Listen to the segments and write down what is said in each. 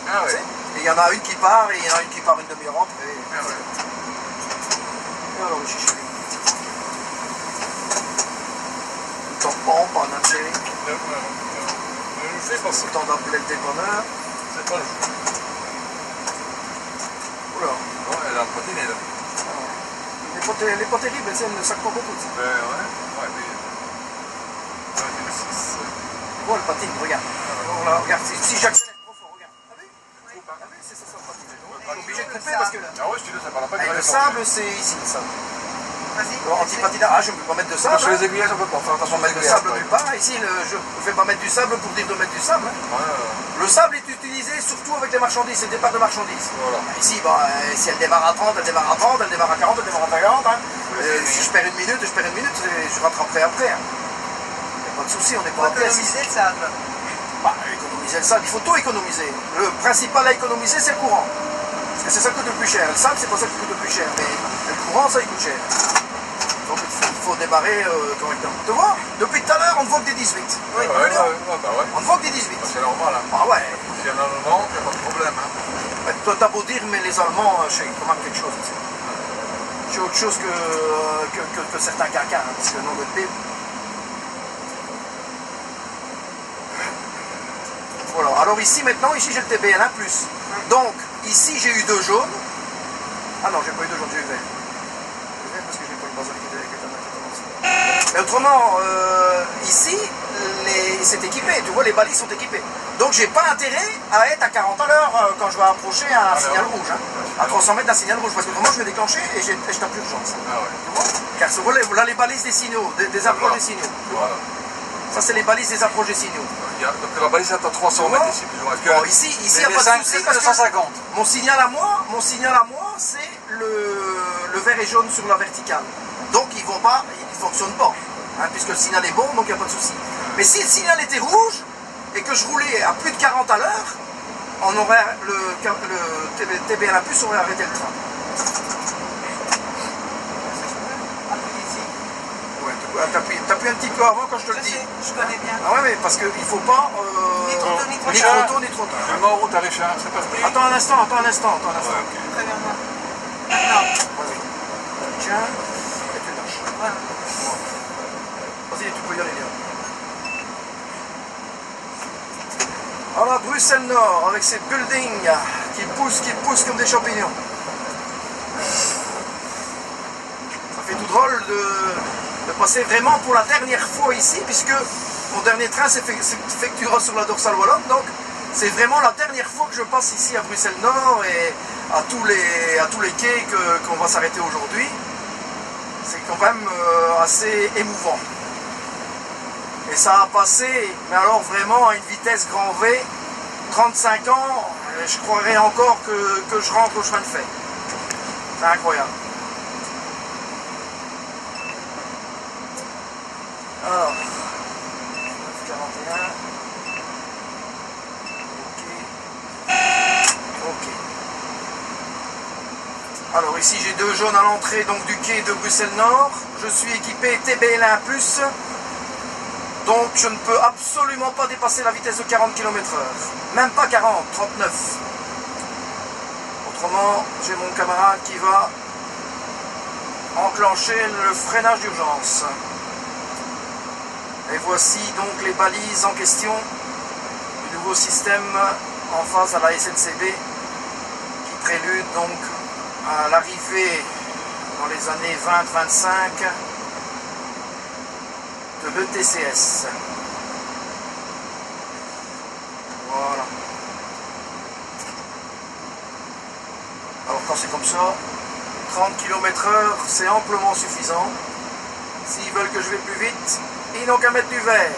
Ah ouais. Et il y en a une qui part et il y en a une qui part une demi-heure après. Ah ouais. Et alors le chichi. Le temps de pompe en Algérie. Ne nous fais pas ça. Le temps d'appeler le dépanneur. C'est pas le jeu. Oula. Non, elle a patiné là. Elle est pas terrible, elle ne sac pas beaucoup. Ouais, mais. Ouais, mais 6. Tu vois, elle patine, regarde. Voilà, regarde, si j'accélère trop fort, regarde. T'as vu? T'as vu? C'est ça, ça patine. Je suis obligé de couper parce que là. Ah ouais, je te dis, ça parle pas de Le sable, c'est ici, le sable. Vas-y. Anti-patinage, je ne peux pas mettre de sable. Sur les aiguillages, on peut pas faire attention Je vais mettre du sable nulle part. Ici, je ne vais pas mettre du sable pour dire de mettre du sable. Le sable est utilisé surtout avec les marchandises, c'est le départ de marchandises. Voilà. Ici, si elle démarre à 30, elle démarre à 30, elle démarre à 40, elle démarre à 40. Hein. Si je perds une minute, je rattraperai après. Hein. Pas de souci, on n'est pas en pièce. Économiser le sable. Bah, économiser le sable, il faut tout économiser. Le principal à économiser, c'est le courant. Parce que c'est ça qui coûte le plus cher. Le sable, c'est pas ça qui coûte le plus cher. Mais le courant, ça, il coûte cher. Donc il faut démarrer correctement. Tu vois, depuis tout à l'heure, on ne voit que des 18. Oui, bah ouais. On ne voit que des 18. C'est normal. Hein. Ah ouais. S'il y en a 90, il n'y a pas de problème. Hein. Toi, t'as beau dire, mais les Allemands, c'est quand même quelque chose. C'est autre chose que certains caca, hein, parce que non, le PIB. Voilà, alors ici maintenant, ici j'ai le TBL1+. Donc, ici j'ai eu 2 jaunes. Ah non, j'ai pas eu 2 jaunes, j'ai eu vert. J'ai eu vert parce que j'ai pas le bazar qui est. Mais autrement, ici, c'est équipé, tu vois, les balises sont équipées. Donc j'ai pas intérêt à être à 40 à l'heure quand je vais approcher un signal rouge. Hein, à 300 mètres d'un signal rouge, parce que autrement je vais déclencher et je tape d'urgence. Ah ouais. Tu vois? Car voilà les balises des signaux, des approches des signaux. Voilà. Ça c'est les balises des approches des signaux. Donc la balise est à 300 mètres ici, plus ou moins. Bon, ici il n'y a pas de souci parce que 250. mon signal à moi, c'est le vert et jaune sur la verticale. Donc il ne fonctionne pas, hein, puisque le signal est bon, donc il n'y a pas de souci. Mais si le signal était rouge et que je roulais à plus de 40 à l'heure, on aurait le TBL1+ aurait arrêté le train. Ouais, t'appuies un petit peu avant quand je te le dis. Je connais bien. Ah ouais, mais parce qu'il ne faut pas Ni trop tôt, ni trop ni tard. trop tôt, ni trop tard. Je suis mort au tarif, c'est pas pris. Attends un instant. Ouais, ok. Très bien, moi. Maintenant. Vas-y. Tiens, et tu lâches. Voilà. Vas-y, tu peux y aller, Léon. Voilà, Bruxelles Nord, avec ses buildings qui poussent comme des champignons. Ça fait tout drôle de passer vraiment pour la dernière fois ici, puisque mon dernier train s'effectuera sur la dorsale wallonne, donc c'est vraiment la dernière fois que je passe ici à Bruxelles Nord et à tous les quais qu'on va s'arrêter aujourd'hui. C'est quand même assez émouvant. Et ça a passé, mais alors vraiment à une vitesse grand V, 35 ans, je croirais encore que je rentre au chemin de fer. C'est incroyable. Alors, 9,41. Ok. Alors ici j'ai 2 jaunes à l'entrée donc du quai de Bruxelles Nord. Je suis équipé TBL1+. Donc je ne peux absolument pas dépasser la vitesse de 40 km/h. Même pas 40, 39. Autrement, j'ai mon camarade qui va enclencher le freinage d'urgence. Et voici donc les balises en question du nouveau système en face à la SNCB qui prélude donc à l'arrivée dans les années 20-25 de l'ETCS. Voilà. Alors quand c'est comme ça, 30 km/h c'est amplement suffisant. S'ils veulent que je vais plus vite, ils n'ont qu'à mettre du vert.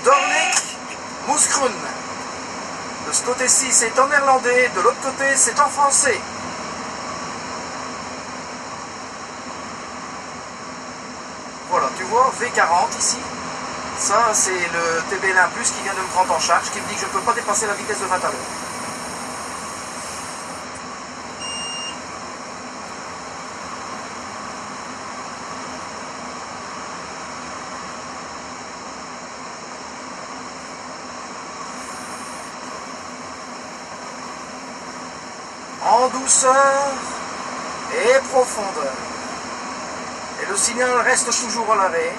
Dornik, Mouskrun. De ce côté-ci c'est en néerlandais, de l'autre côté c'est en français. Voilà, tu vois, V40 ici, ça c'est le TBL1+ qui vient de me prendre en charge, qui me dit que je ne peux pas dépasser la vitesse de 20 à l'heure. en douceur et profondeur. Et le signal reste toujours à l'arrêt.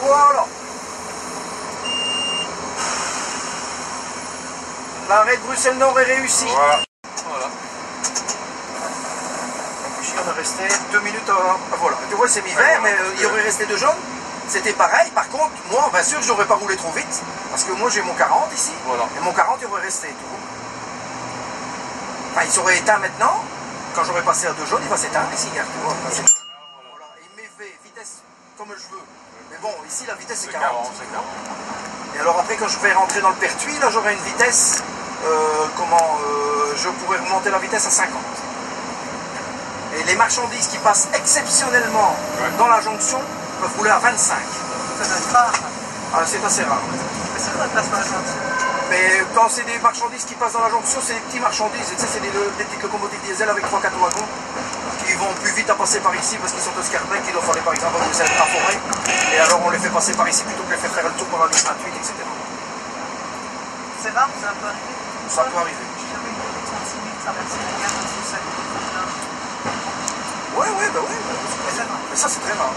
Voilà. L'arrêt de Bruxelles-Nord est réussi. Voilà. Voilà. Donc ici on est resté 2 minutes avant. Voilà, tu vois c'est mis vert, mais il y aurait resté 2 jaunes. C'était pareil, par contre, moi, bien sûr, j'aurais pas roulé trop vite, parce que moi j'ai mon 40 ici, Voilà. et mon 40 il aurait resté tout. Enfin, il serait éteint maintenant, quand j'aurais passé à 2 jaunes, il va s'éteindre ici, regarde, tu vois. Voilà, et il met vitesse comme je veux. Mais bon, ici la vitesse c'est 40. C'est 40. Et alors après, quand je vais rentrer dans le pertuis, là j'aurai une vitesse, je pourrais remonter la vitesse à 50. Et les marchandises qui passent exceptionnellement dans la jonction peuvent rouler à 25. Ça doit être rare. Ah, c'est assez rare. Mais c'est quoi le passe jonction? Mais quand c'est des marchandises qui passent dans la jonction, c'est des petites marchandises. Tu sais, c'est des petites locomotives diesel avec 3-4 wagons qui vont plus vite à passer par ici parce qu'ils sont au Scarbeck, il doit falloir par exemple à Bruxelles à Forêt. Et alors on les fait passer par ici plutôt que les faire faire le tour par la ligne 28, etc. C'est rare, ça peut arriver. Ça peut arriver. J'ai jamais eu 36 000 traversées de gare entre ça et Ouais, bah ouais. Mais c'est rare. Mais ça c'est très rare.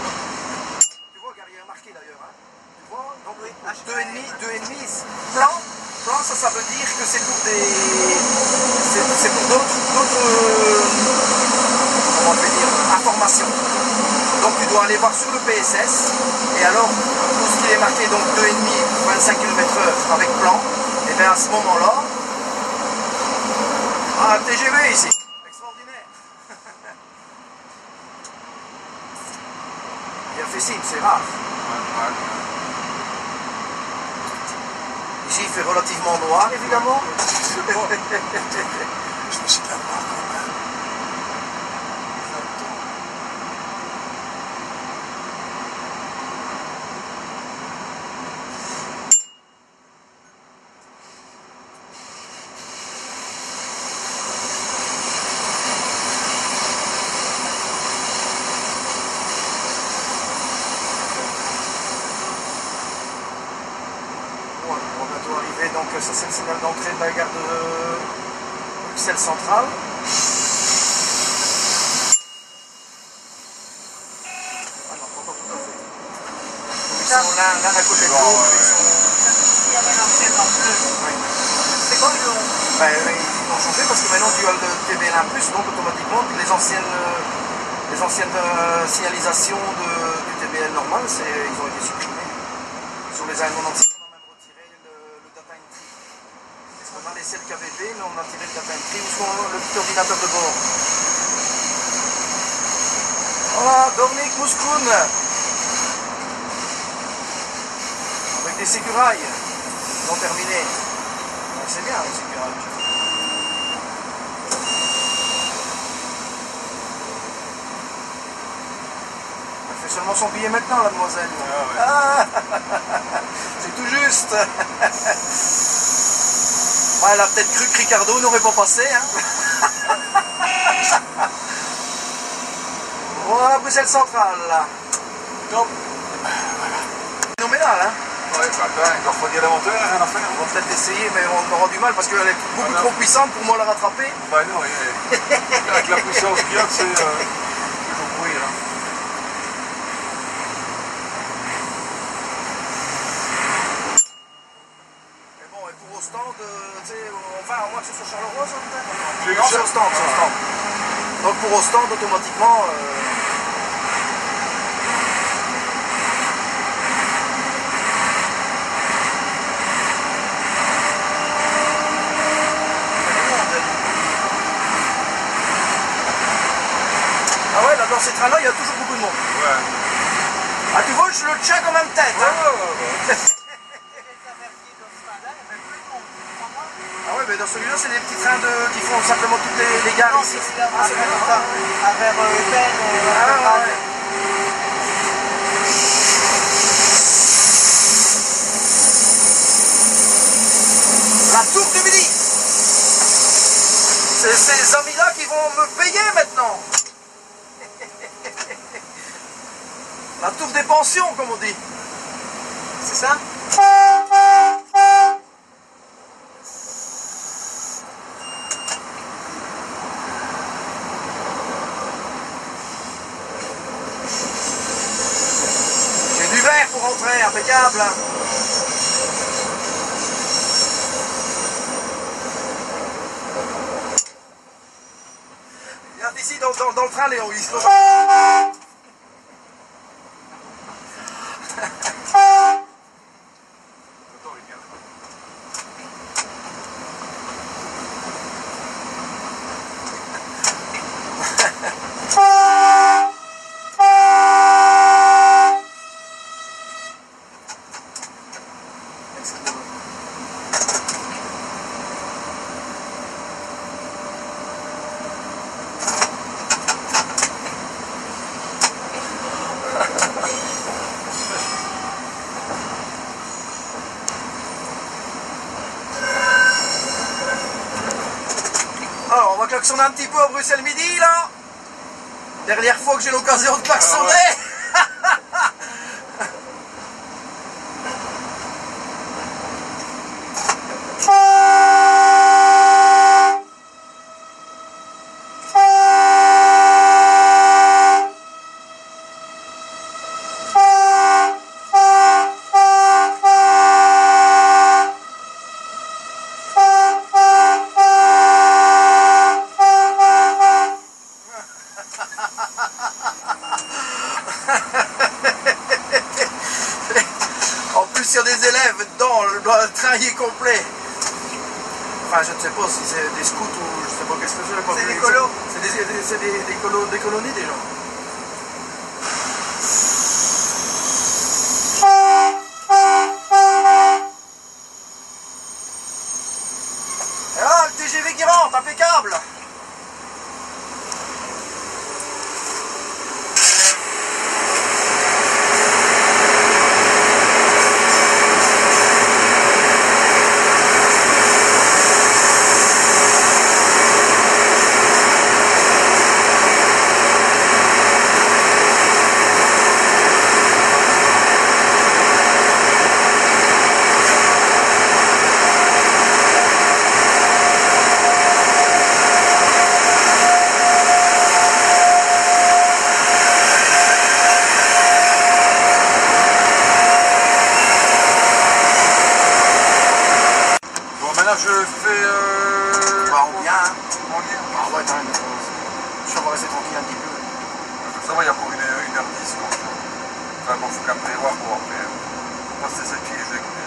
Tu vois, regarde, il y a marqué d'ailleurs. Hein. Tu vois, donc Oui, 2,5 plan. Plan, ça veut dire que c'est pour des. C'est pour d'autres. Comment on peut dire, informations. Donc tu dois aller voir sur le PSS. Et alors, tout ce qui est marqué, donc 2,5 25 km/h avec plan, et bien à ce moment-là. Ah, TGV ici. Extraordinaire. Bien fait signe, c'est rare. Ouais. Ici, il fait relativement noir, évidemment. Je me suis pas voir quand même. Voilà, on va bientôt arriver, donc ça c'est le signal d'entrée de la gare de Bruxelles Centrale. Ah non, pas encore tout à fait. Donc, ils sont l'un à côté de Bon, l'autre. ouais. Il y avait l'ancienne en bleu. C'est quoi le nom? Ben, ils ont changé parce que maintenant tu as le TBL1+, donc automatiquement les anciennes signalisations du TBL normal, ils ont été supprimées. Sur les A96, on a même retiré le data entry. On a laissé le KVP, mais on a tiré le data entry, ou le petit ordinateur de bord. Voilà, Dornic Mouskoun. Avec des sécurailles non terminées. C'est bien les sécurailles. Elle fait seulement son billet maintenant, la demoiselle. Ah, c'est tout juste. Ouais, elle a peut-être cru que Ricardo n'aurait pas passé. Hein. Voilà, Bruxelles Centrale. Top. Phénoménal, hein. Ouais, bah, il leur faut dire l'inventaire, rien à faire. On va peut-être essayer, mais on aura du mal parce qu'elle est beaucoup trop puissante pour moi la rattraper. Bah non, avec la puissance qu'il y a, c'est toujours pourrir. Hein. Mais bon, et pour au stand, tu sais, on va à moins que ce soit Charleroi, ça peut-être. J'ai eu Non, ça. c'est au stand, c'est au stand. Donc pour au stand, automatiquement. Ah ouais, là dans ces trains-là, il y a toujours beaucoup de monde. Ouais. Ah, tu vois, je le tiens comme même tête. Hein. Ah ouais, mais dans celui-là, c'est des petits trains qui font simplement toutes les gares Non, ici. c'est là-bas, c'est ça. À vers Eupen. Ah ouais. La tour du Midi. C'est ces amis-là qui vont me payer maintenant. La tour des pensions, comme on dit. C'est ça? J'ai du verre pour rentrer, impeccable. Regarde ici dans le train, Léon. Alors, on va klaxonner un petit peu à Bruxelles midi, là. Dernière fois que j'ai l'occasion de klaxonner. En plus, il y a des élèves dedans, le train y est complet. Enfin, je ne sais pas si c'est des scouts ou je ne sais pas qu'est-ce que c'est. C'est des colos. C'est des colonies, des gens. Et là, le TGV qui rentre, impeccable. Maintenant je fais... Bah, on vient. Hein. On vient. Ah ouais, quand même. Je suis rester tranquille un petit peu. Ça va, il y a pour 1h10 donc. Enfin bon, faut quand même prévoir pour après. Passer ses pieds, je vais écouter.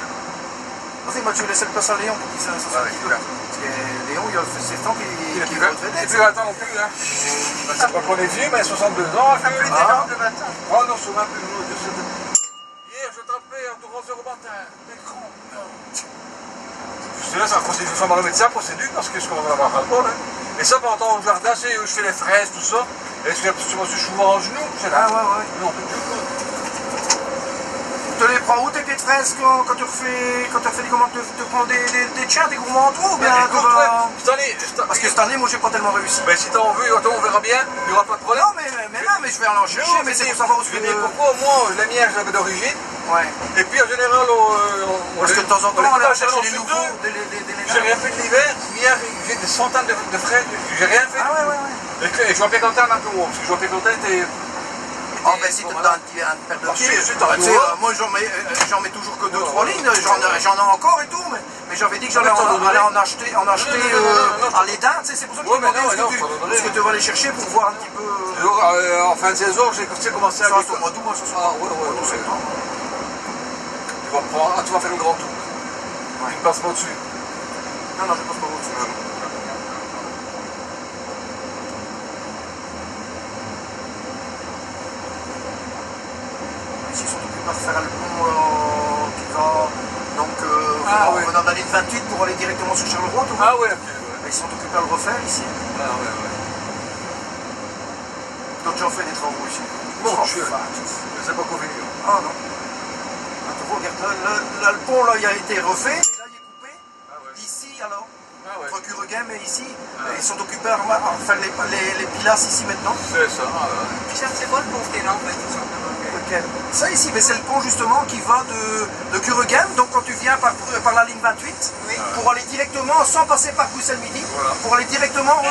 Vas-y, moi tu laisses le place à Léon pour qu'il se Ah oui, petit peu. Parce que Léon, il a fait 7 ans qu'il Il est est plus retraité. plus 20 ans non plus, hein. Ben, c'est pas qu'on est vieux, mais 62 ans, elle fait plus. Ah. de 20 ans. Oh non, c'est même plus nous. Hier, je tapais un tour 11 € matin. L'écran. Je te laisse, je fais mal au médecin, procédure, parce que je commence à avoir un bol. Hein. Et ça, pendant le jardin, c'est où je fais les fraises, tout ça. Et je me suis souvent en genoux. Ah ouais. Non, tout. Tu te les prends où tes pieds de fraises quand tu refais des commandes? Tu prends des tiens, des gourmands en toi ou bien Parce que cette année, moi j'ai pas tellement réussi. Mais si t'as envie, attends, on verra bien, il n'y aura pas de problème. Non, mais je vais aller en chercher, mais c'est pour savoir où je vais dire pourquoi, moi, la mienne, je l'avais d'origine. Ouais. Et puis en général, Parce que de temps en temps, on va chercher les nouveaux. J'ai rien fait de l'hiver, hier, j'ai des centaines de fraises, j'ai rien fait. Ah ouais. Et je vois Pécantin un peu moins, parce que je vois Pécantin était. Oh ben si tu as un paire de pieds, moi j'en mets toujours que 2-3 lignes, j'en ai encore et tout, mais j'avais dit que j'allais en acheter à l'étain, c'est pour ça que je me demandais ce que tu vas aller chercher pour voir un petit peu... En fin de saison, j'ai commencé à... Ça c'est au mois d'août, moi ce soir. Ah ouais. Tu vas faire le grand tour. Tu ne passes pas au-dessus. Non, je passe pas au-dessus. Ici, ils sont occupés par faire le pont qui va donc venant d'aller de 28 pour aller directement sur Charleroi. Ah ouais, ok. Ils sont occupés à le refaire ici. Ah ouais. D'autres gens font des travaux ici. Bon, je sais pas quoi venir. Ah non. Ah, tu vois, regarde, là, le pont là, il a été refait, et là il est coupé. Ah ouais. D'ici alors, Ah ouais. procure Cureguem est ici. Ils sont occupés à faire les pilasses ici maintenant. C'est ça. Michel, c'est quoi le pont qui est là en fait, tout simplement? Lequel? Ça ici, c'est le pont justement qui va de Cureguem. Donc quand tu viens par la ligne 28, Oui. pour aller directement, sans passer par Bruxelles Midi, Voilà. pour aller directement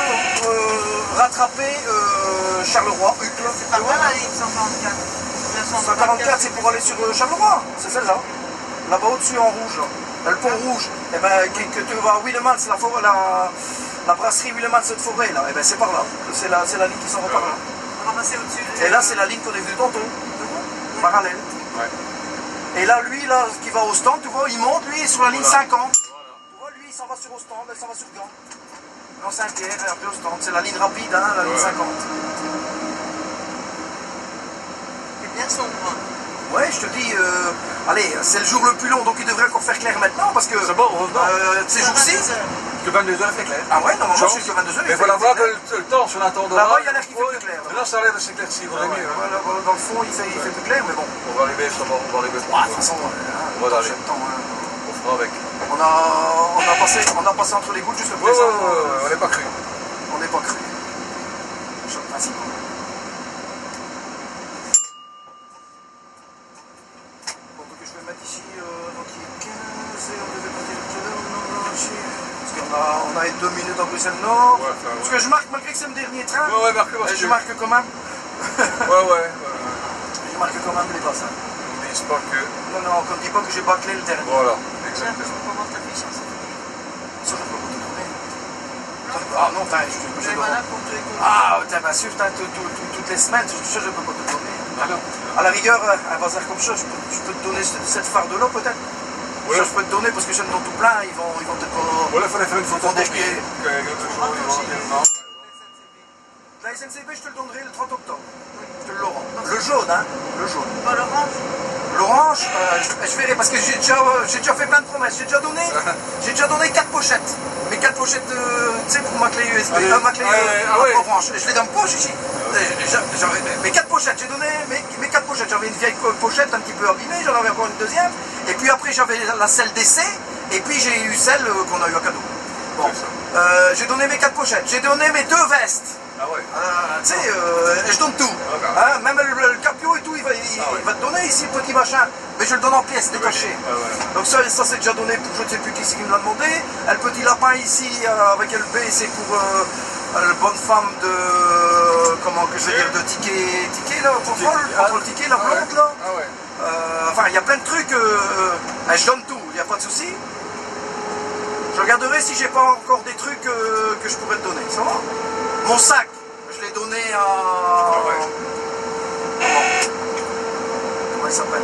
rattraper Charleroi. C'est pas mal la ligne 144. 144, c'est pour aller sur Charleroi, c'est celle-là. Là-bas au-dessus en rouge, là. Le pont rouge. Et ben, que tu vas à Willemans, la brasserie Willemans de Forêt, là. Et ben, c'est par là. C'est la ligne qui s'en va par là. On va passer au-dessus. Et là, c'est la ligne qu'on est venu tantôt. Parallèle. Ouais. Et là, lui, là, qui va au stand, tu vois, il monte, lui, sur la ligne 50. Voilà. Tu vois, lui, il s'en va sur au stand, elle s'en va sur Gand. Gand Saint-Pierre, et après au stand. C'est la ligne rapide, hein, la ligne 50. C'est bien sombre. Ouais, je te dis, allez, c'est le jour le plus long, donc il devrait encore faire clair maintenant, parce que C'est bon, heureusement. ces jours-ci... Que 22h fait clair. Ah ouais, normalement, jusqu'à 22h. Mais il faut voir que le temps sur l'attendant. Là-bas, il y a l'air qui fait plus clair. Là, ça a l'air de s'éclaircir, on est mieux. Voilà, dans le fond, il fait plus clair, mais bon. On va arriver sur on va arriver. De toute façon, On va aller. le temps, hein. On fera avec. On a passé entre les gouttes juste le Ouais, présent. on n'est pas cru. On n'est pas cru. C'est le principe. Bon, donc je vais mettre ici, donc il est 15 et on devait partir tout à l'heure. Parce qu'on a 2 minutes en Bruxelles Nord. Ouais, ça, Parce que je marque, malgré que c'est le dernier train, Ouais, marque parce je que. marque quand même. Ouais. Je marque quand même les basses. Hein. On ne dise pas que. Non, qu'on ne dit pas que j'ai bâclé le dernier. Voilà, Tiens, exactement. on commence ta fiche. Ça, je peux pas te donner. Ah non, je Et dois. voilà pour tous les comptes. Ah, bien sûr, toutes les semaines, ça, je peux pas te donner. Ah non. À la rigueur, un bazar comme ça, je peux te donner cette farde-là peut-être. Ouais. Ça, je peux te donner parce que j'aime dans tout plein, ils vont peut-être pas. Voilà, il fallait faire une photo Ils vont déchirer. La SNCB, je te le donnerai le 30 octobre. Je te l'aurai. Le jaune, hein. Le jaune. Pas l'orange. L'orange, je verrai parce que j'ai déjà fait plein de promesses. J'ai déjà donné 4 pochettes. Mais 4 pochettes, tu sais, pour ma clé USB, ma clé ouais. orange. Je les donne pas, Chichi. Mes 4 pochettes, j'ai donné mes 4 pochettes. J'avais une vieille pochette un petit peu abîmée, j'en avais encore une deuxième. Et puis après, j'avais celle d'essai. Et puis j'ai eu celle qu'on a eu à cadeau. Bon. J'ai donné mes 4 pochettes. J'ai donné mes 2 vestes. Ah ouais. Tu sais, je donne tout. Hein, même le capio et tout, il va te donner ici le petit machin. Mais je le donne en pièces détachées. Donc ça c'est déjà donné pour je ne sais plus qui me l'a demandé. Le petit lapin ici avec LB, c'est pour la bonne femme de. Comment que je veux dire, de ticket là, contrôle ticket, la blonde là. Ah ouais. Enfin, il y a plein de trucs. Je donne tout, il n'y a pas de souci. Je regarderai si j'ai pas encore des trucs que je pourrais te donner. Ça va? Mon sac, je l'ai donné à... Comment il s'appelle?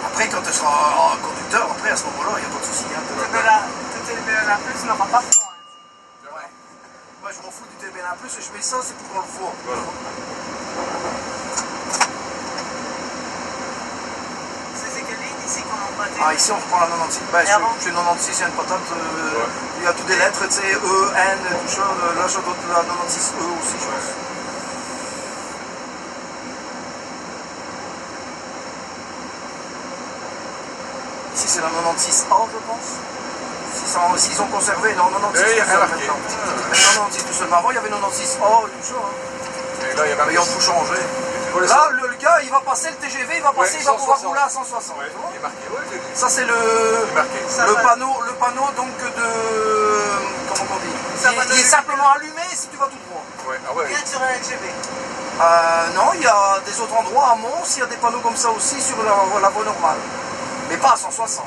Après, quand tu seras conducteur, après, à ce moment-là, il n'y a pas de souci. Hein, Tout TLB1 plus n'aura pas froid. ouais. Moi, je m'en fous du TLB1 plus, je mets ça, c'est pour qu'on le voit. Voilà. C'est quelle ligne ici qu'on a emprunté? Ah, ici, on reprend la 96. Ben, Et avant? chez 96, il y a une patate. Il y a toutes des lettres, tu sais, E, N, tout ça. Là, je dois la 96 E aussi, je pense. Ici, c'est la 96A, je pense. S'ils ont conservé, non, 96, il y a rien maintenant. marqué. 96 tout seulement. Avant, il y avait 96A et tout ça. Hein. Et là, il y a Ils ont tout changé. Là, le gars, il va passer le TGV, il va passer, il va pouvoir rouler à 160. Ouais, il est marqué, ouais, j'ai dit. Ça, c'est le panneau donc de... Comment on dit? Il est simplement allumé si tu vas tout droit. Ouais, ah ouais. Rien que sur un LGV. Non, il y a des autres endroits à Mons, il y a des panneaux comme ça aussi sur la voie normale. Mais pas à 160.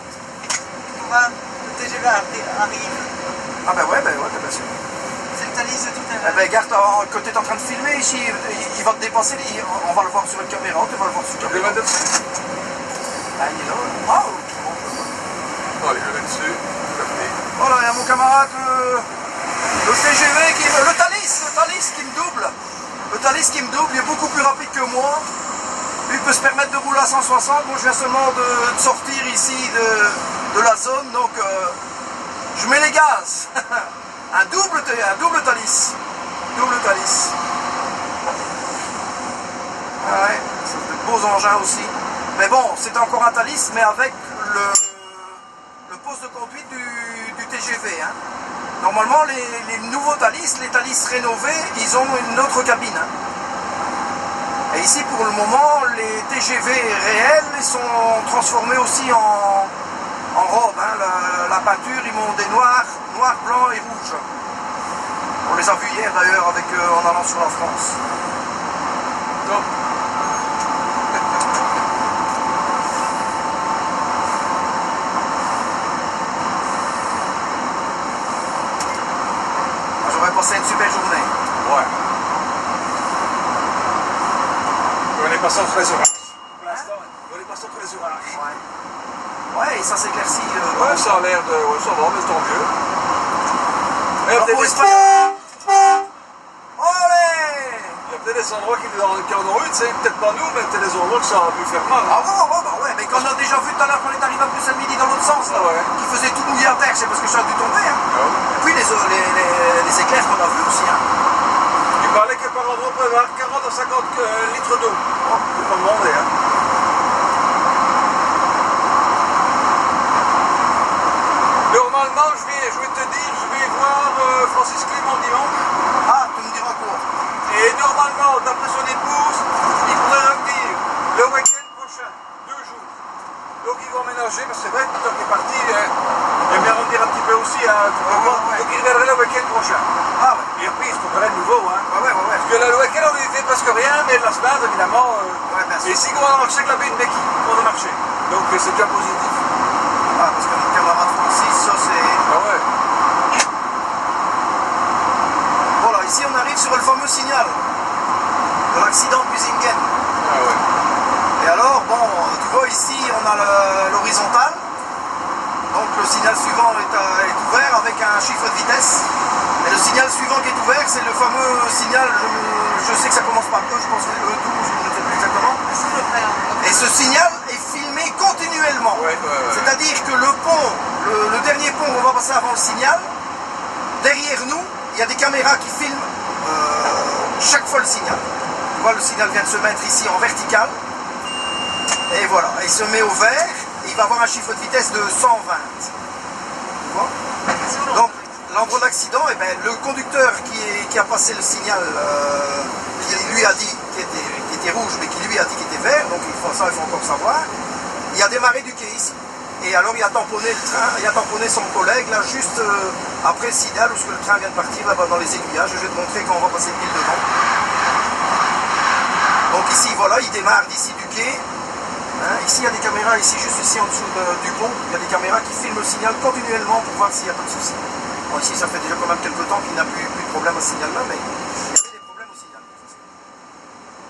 Le TGV arrive. Ah ben ouais, bien sûr. C'est le Thalys de tout à Eh l'heure. ben garde, quand tu es en train de filmer ici, il va te dépasser, on va le voir sur une caméra, tu vas le voir sur une Je vais caméra. mettre dessus. Ah, il est là. Waouh. Allez, je vais mettre dessus. Voilà, il y a mon camarade, le TGV, le Thalys qui me double. Le Thalys qui me double, il est beaucoup plus rapide que moi. Lui peut se permettre de rouler à 160. Moi, je viens seulement de sortir ici de la zone, donc je mets les gaz. un double Thalys. Double Thalys. Ah ouais, c'est de beaux engins aussi. Mais bon, c'est encore un Thalys, mais avec le poste de conduite du TGV. Hein. Normalement, les nouveaux Thalys, les Thalys rénovés, ils ont une autre cabine. Hein. Et ici, pour le moment, les TGV réels ils sont transformés aussi en robe. Hein. La peinture, ils m'ont des noirs, blancs et rouges. On les a vus hier d'ailleurs en allant sur la France. Donc. J'aurais passé une super journée. Ouais. On est passé entre les orages. Pour l'instant, on est passé entre les orages. Ouais, et ça s'éclaircit. Ouais, ça a l'air de... Ouais, ça va, mais tant mieux. Et Alors, il y a pour peut-être des endroits qui en ont eu, tu sais, peut-être pas nous, mais peut-être des endroits que ça a pu faire mal. Ah ouais, mais quand on a déjà vu tout à l'heure qu'on est arrivé à Bruxelles midi dans l'autre sens, là, Ouais. qui faisait tout mouiller à terre, c'est parce que ça a dû tomber. Hein. Et puis les éclairs qu'on a vus aussi. Hein. Il parlait que par endroit, on peut avoir 40 à 50 litres d'eau. Oh, je peux pas demander, hein. Normalement, je vais te dire, je vais voir Francis Clément dimanche. Ah, tu me diras quoi? Et normalement, d'après son épouse, il pourrait revenir le week-end prochain, 2 jours. Donc ils vont ménager, mais c'est vrai que tant qu'il est parti, il aime bien revenir un petit peu aussi. Hein, donc il reviendrait le week-end prochain. Ah ouais. Et puis il se trouverait de nouveau. Hein. Ouais. Parce que là, le week-end, on lui fait presque rien, mais la semaine, évidemment. Bien sûr. Et ici, on va marcher avec la baie de Becky, on va marcher. Donc c'est déjà positif. Ah, parce que mon camarade Francis, ça c'est... Ah ouais. Voilà, ici on arrive sur le fameux signal de l'accident de Busingen. Ah ouais. Et alors, bon, tu vois ici, on a l'horizontale. Donc le signal suivant est ouvert avec un chiffre de vitesse. Et le signal suivant qui est ouvert, c'est le fameux signal, je sais que ça commence par E, je pense que c'est E12, je ne sais plus exactement. Et ce signal est filmé continuellement. Ouais. C'est-à-dire que le pont, le dernier pont où on va passer avant le signal, derrière nous, il y a des caméras qui filment chaque fois le signal. Tu vois, le signal vient de se mettre ici en vertical. Et voilà, il se met au vert et il va avoir un chiffre de vitesse de 120. Tu vois? Donc, l'endroit d'accident, eh ben, le conducteur qui a passé le signal, qui lui a dit qu'il était rouge, mais qui lui a dit qu'il était vert, donc il faut encore savoir, il a démarré du quai ici. Et alors il a tamponné le train, il a tamponné son collègue, là, juste après le signal, où le train vient de partir, là-bas dans les aiguillages. Je vais te montrer quand on va passer le pile devant. Donc ici, voilà, il démarre d'ici du quai. Hein, ici, il y a des caméras, ici, juste ici en dessous du pont, il y a des caméras qui filment le signal continuellement pour voir s'il n'y a pas de souci. Bon, ici, ça fait déjà quand même quelques temps qu'il n'a plus de problème à ce signal-là, mais il y avait des problèmes au signal.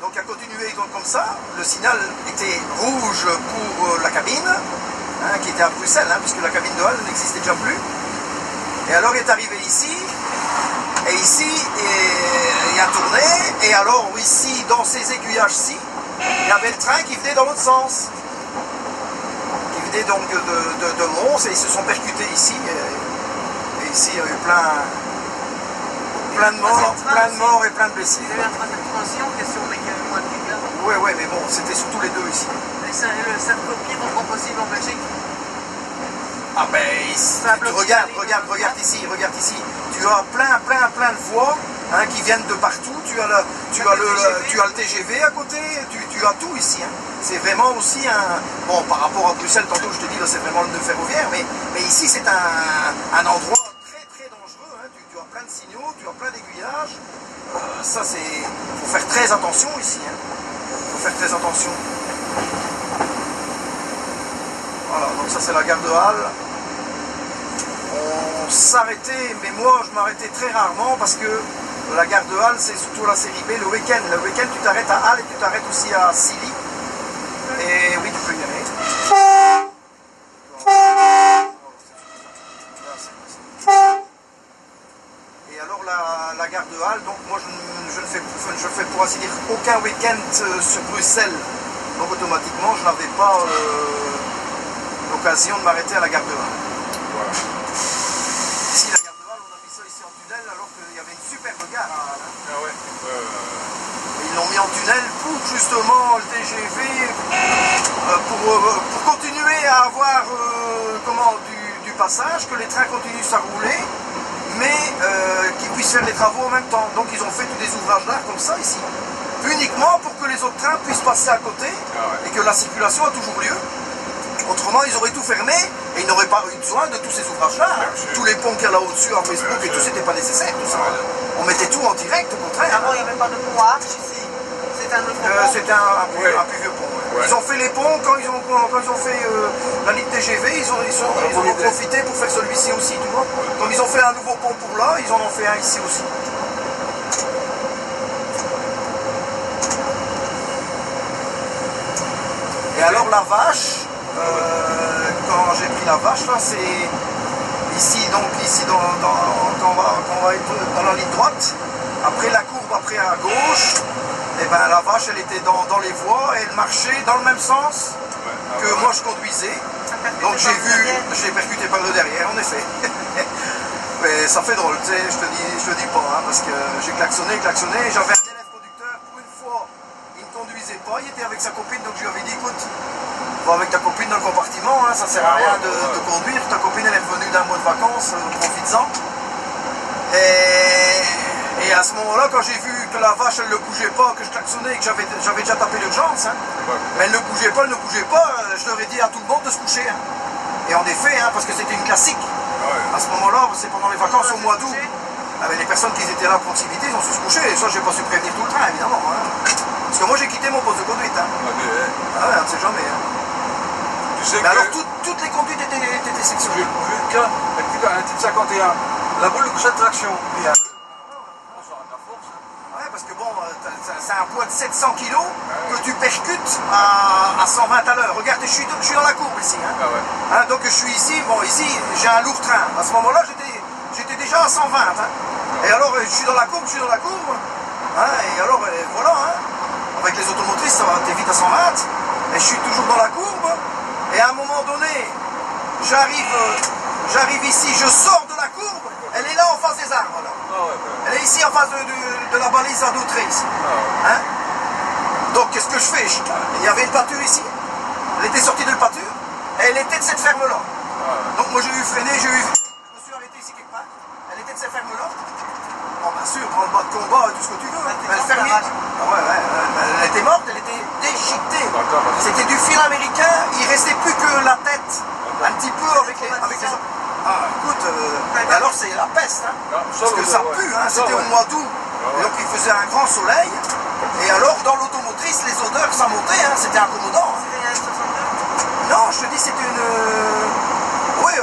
Donc, il a continué donc, comme ça. Le signal était rouge pour la cabine, hein, qui était à Bruxelles, hein, puisque la cabine de Halle n'existait déjà plus. Et alors, il est arrivé ici, et ici, il a tourné, et alors, ici, dans ces aiguillages-ci, il y avait le train qui venait dans l'autre sens. Qui venait donc de Mons, et ils se sont percutés ici. Et ici, il y a eu plein de morts et plein de blessés. Il y a eu un train de transition, question mécaniquement intégrale. Ouais, mais bon, c'était surtout les deux ici. Et ça, cette copie rendra possible en Belgique. Ah ben, regarde ici. Tu as plein de voies hein, qui viennent de partout. Tu as le TGV à côté, tu as tout ici. Hein. C'est vraiment aussi un... Bon, par rapport à Bruxelles, tantôt je te dis, là c'est vraiment le nœud ferroviaire, mais ici c'est un endroit très dangereux. Hein. Tu as plein de signaux, tu as plein d'aiguillages. Ça c'est... Il faut faire très attention ici. Hein. Il faut faire très attention. Voilà, donc ça c'est la gare de Halle. On s'arrêtait, mais moi je m'arrêtais très rarement parce que la gare de Halle c'est surtout la série B le week-end. Le week-end tu t'arrêtes à Halle et tu t'arrêtes aussi à Silly. Et oui, tu peux y aller. Et alors la gare de Halle, donc moi je ne fais pour ainsi dire aucun week-end sur Bruxelles. Donc automatiquement je n'avais pas l'occasion de m'arrêter à la gare de Halle. Voilà. Ici la gare de Halle, on a mis ça ici en tunnel alors qu'il y avait une superbe gare à Halle. Hein. Ah ouais. Ils l'ont mis en tunnel pour justement le TGV, pour continuer à avoir du passage, que les trains continuent à rouler, mais qu'ils puissent faire les travaux en même temps. Donc ils ont fait tous des ouvrages d'art comme ça ici, uniquement pour que les autres trains puissent passer à côté et que la circulation a toujours lieu. Autrement, ils auraient tout fermé et ils n'auraient pas eu besoin de tous ces ouvrages-là. Tous les ponts qu'il y a là au-dessus, en Facebook et tout, c'était pas nécessaire, tout ça. On mettait tout en direct, au contraire. Avant, il n'y avait pas de pont à arche ici. C'était un autre pont. C'était un plus vieux pont. Ouais. Ils ont fait les ponts, quand ils ont fait la ligne TGV, ils en ont profité pour faire celui-ci aussi, tu vois. Comme ils ont fait un nouveau pont pour là, ils en ont fait un ici aussi. Et alors la vache, quand j'ai pris la vache, là, c'est ici, donc ici, quand on va être dans la ligne droite, après la courbe, après à gauche, et ben la vache, elle était dans les voies, et elle marchait dans le même sens que moi je conduisais. Donc j'ai percuté par le derrière, en effet. Mais ça fait drôle, tu sais, je te dis pas, hein, parce que j'ai klaxonné, j'avais un élève conducteur, pour une fois, il ne conduisait pas, il était avec sa copine, donc je lui avais dit, écoute, va avec ta copine dans le compartiment, hein, ça sert à rien de conduire, ta copine elle est revenue d'un mois de vacances, profites-en. Et à ce moment-là, quand j'ai vu que la vache elle ne bougeait pas, que je klaxonnais et que j'avais déjà tapé l'urgence, hein, mais elle ne bougeait pas, je leur ai dit à tout le monde de se coucher. Hein. Et en effet, hein, parce que c'était une classique, à ce moment-là, c'est pendant les vacances au mois d'août, les personnes qui étaient là à proximité, ils ont su se coucher, et ça j'ai pas su prévenir tout le train, évidemment. Hein. Parce que moi j'ai quitté mon poste de conduite. Hein. Ah ouais, on ne sait jamais. Hein. Mais alors toutes les conduites étaient sectionnées. Vu le cas, un type 51, la boule de couche de traction, parce que bon, c'est un poids de 700 kg que tu percutes à 120 à l'heure. Regarde, je suis dans la courbe ici. Hein. Hein, donc je suis ici, bon ici j'ai un lourd train. À ce moment-là, j'étais déjà à 120. Hein. Et alors je suis dans la courbe. Hein, et alors voilà, hein. Avec les automotrices, ça va t'es vite à 120. Et je suis toujours dans la courbe. Et à un moment donné, j'arrive ici, je sors de la courbe. Elle est là en face des arbres. Là. Elle est ici en face de la balise à d'autres ici. Hein? Donc qu'est-ce que je fais? Il y avait une pâture ici. Elle était sortie de la pâture. Et elle était de cette ferme-là. Donc moi j'ai eu freiné, je me suis arrêté ici quelque part. Elle était de cette ferme-là. Bon bien sûr, dans le bas de combat, tout ce que tu veux. Elle était morte, elle était déchiquetée. C'était du fil américain, il restait plus que la tête. Un petit peu avec les autres. Ah, écoute, alors c'est la peste, hein, parce que ça pue, hein, c'était au mois d'août, donc il faisait un grand soleil, et alors dans l'automotrice, les odeurs, ça montait, hein, c'était incommodant. C'était une 62 ? Non, je te dis, c'était une... Oui,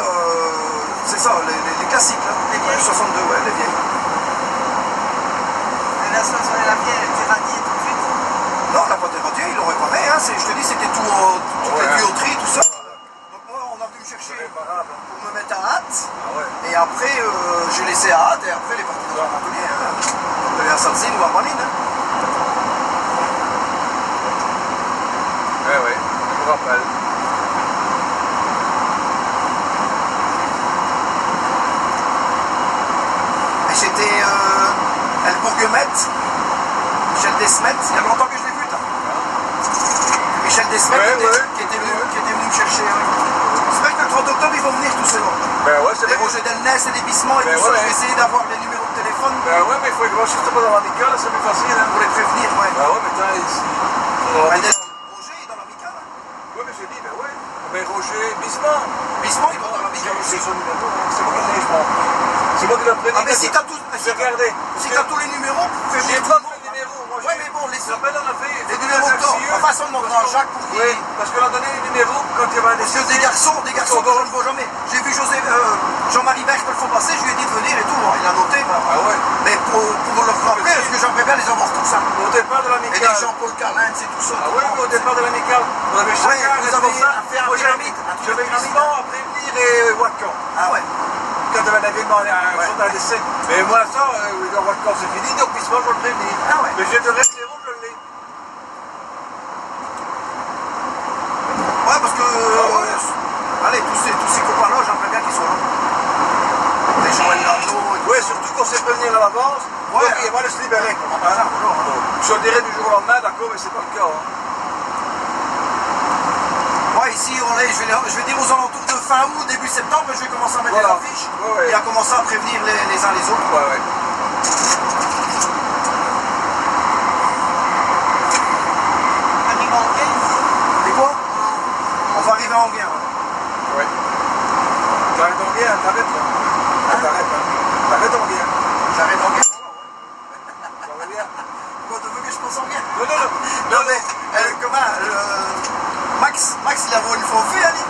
c'est ça, les classiques, là. Les 62, ouais, les vieilles. Et la 62, la vieille, elle était radiée tout de suite ? Non, elle n'a pas été radiée, ils l'ont réparé, hein, je te dis, c'était toutes les tuyauteries, tout ça. Chercher pour me mettre à hâte, et après j'ai laissé à hâte, et après les parties dans l'atelier, hein, à Salzine ou à Malines. Hein. Ouais, je me rappelle. Et j'étais El Bourguemette, Michel Desmet, il y a longtemps que je l'ai vu, Michel Desmet qui était venu me chercher. J'espère que le 30 octobre ils vont venir tous ces gens. C'est des Roger Delnès et des Bissements et tout ça. Je vais essayer d'avoir les numéros de téléphone. téléphone Ben ouais, mais il faut voir surtout pas dans l'amicale, c'est plus facile. Hein. pour les prévenir, ouais. Ben ouais, mais t'as ici. Roger est dans l'amicale. Ouais, mais j'ai dit, ben ouais. Mais Roger, Bisman. Bisman, il va dans l'amicale aussi. C'est son numéro, hein. C'est moi qui l'ai, je pense. C'est moi qui l'ai prévenu. Ah, mais si t'as tous les numéros, fais J'ai bien pas tout le de monde. numéro. Moi, Ouais, mais bon, les j'appelle, on a fait. les numéros de temps. La façon de demander à Jacques pour qu'il. Oui, parce qu'on a donné les numéros quand il y avait un Parce que des garçons que je ne vois jamais. J'ai vu Jean-Marie Berthe le fois passer, je lui ai dit de venir et tout. Bon, il a noté. Bah, Ah ouais. mais pour leur rappeler, parce que j'aimerais bien les avoir tous ça. Au départ de Et l'amicale. des Jean-Paul Carlin, c'est tout ça. Ah ouais, mais au départ de l'amicale, on avait Ouais, chacun vous avez responsable. fait un Moi, pyramide, un truc j'avais de pyramide. Bisman à prévenir et Watcan. Ah ouais. Quand il y avait un événement, un à l'essai. Mais moi, ça, Watcan, c'est fini, donc Bisman, je vais le prévenir. Ah ouais. Mais j'ai de reste zéro, je l'ai. Ouais, parce que. Allez, tous ces copains-là, j'aimerais bien qu'ils soient là. Les Joël Lando et tout. Ouais, surtout qu'on sait prévenir à l'avance. Ouais. Donc, il va se libérer. Quoi. Voilà, Je le dirais du jour au lendemain, d'accord, mais c'est pas le cas. Hein. ouais, ici, je vais dire aux alentours de fin août, début septembre, je vais commencer à mettre Voilà. des affiches Ouais. et à commencer à prévenir les uns les autres. Ouais, ouais. Arrive en quinze. Et quoi? On va arriver en guerre. Ouais. T'arrêtes en guerre, t'arrêtes là. T'arrêtes, hein. T'arrêtes en guerre. J'arrête en guerre. Ça va bien. Pourquoi tu veux que je pense en guerre? Non, non, non. Non, mais comment Max, il a volé une fois fait, Ali.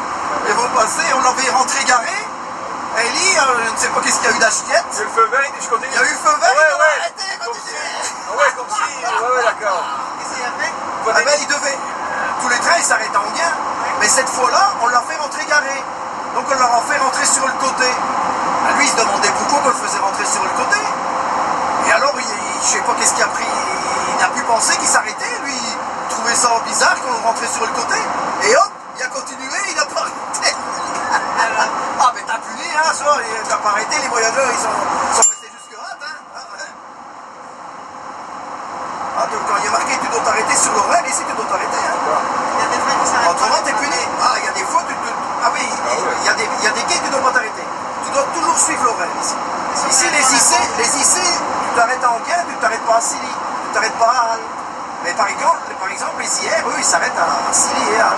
Ils vont passer, on l'avait rentré garé. Et lui, je ne sais pas qu'est-ce qu'il y a eu d'achequette. C'est le feu vert, il dit je continue. Il y a eu feu vert, Ouais, il a ouais. arrêté, Comme continue. si. Ah ouais, comme si. Ouais, d'accord. Qu'est-ce qu'il a fait? Ah ben, il devait. Tous les trains, ils s'arrêtent en gain. Mais cette fois-là, on l'a fait rentrer garé. Donc on l'a fait rentrer sur le côté. Ah, lui, il se demandait pourquoi on le faisait rentrer sur le côté. Et alors, je sais pas qu'est-ce qu'il a pris. Il n'a plus pensé qu'il s'arrêtait. Lui, il trouvait ça bizarre qu'on le rentrait sur le côté. Et hop, il a continué, il a pas arrêté. Ah, mais t'as puni, hein, ça. T'as pas arrêté, les voyageurs, ils sont restés jusque là, hein. Ah, donc quand il y a marqué tu dois t'arrêter sur l'horaire, ici tu dois t'arrêter, hein. Il y a des trains qui s'arrêtent. Autrement, t'es puni. Ah, il y a des fois, ah oui, il y a des quais, tu dois pas t'arrêter. Tu dois toujours suivre l'horaire ici. Ici, les IC, tu t'arrêtes en gain, tu t'arrêtes pas à Silly, tu t'arrêtes pas à Halle. Mais par exemple, les IR, eux, ils s'arrêtent à Silly et à Halle.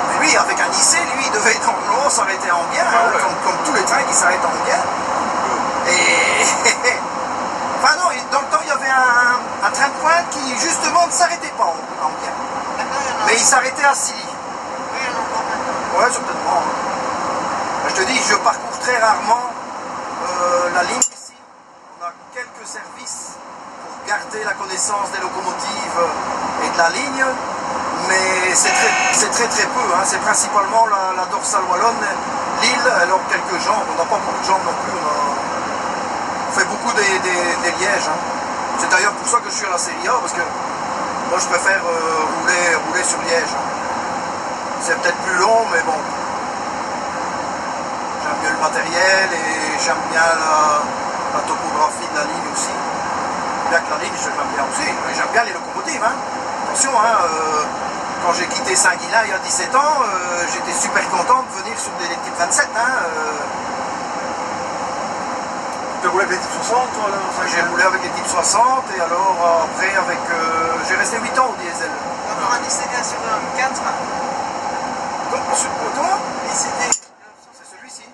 Mais lui, avec un IC, lui, il devait normalement s'arrêter en gain, Ah ouais. comme tous les trains qui s'arrêtent en gain. Et. Enfin, non, dans le temps, il y avait un train de pointe qui, justement, ne s'arrêtait pas en gain. Maintenant, il y en a. Mais il s'arrêtait à Silly. Oui, il y en a encore maintenant. Ouais, certainement. Je te dis, je parcours très rarement la ligne ici. On a quelques services pour garder la connaissance des locomotives et de la ligne, mais c'est très peu. Hein. C'est principalement la dorsale wallonne, Lille, alors quelques jambes. On n'a pas beaucoup de jambes non plus. On fait beaucoup des lièges. Hein. C'est d'ailleurs pour ça que je suis à la série A, parce que moi je préfère rouler sur liège. Hein. C'est peut-être plus long, mais bon. J'aime bien le matériel et j'aime bien la topographie de la ligne aussi. Bien que la ligne, je l'aime bien aussi. Mais j'aime bien les locomotives. Hein. Attention, hein, quand j'ai quitté Saint-Guilain il y a 17 ans, j'étais super content de venir sur des types 27. Hein, Tu as roulé avec les types 60, toi, là? j'ai roulé avec les types 60 et alors après avec... j'ai resté 8 ans au diesel. Encore un ICD assuré en 4. Comment? ICD. C'est celui-ci.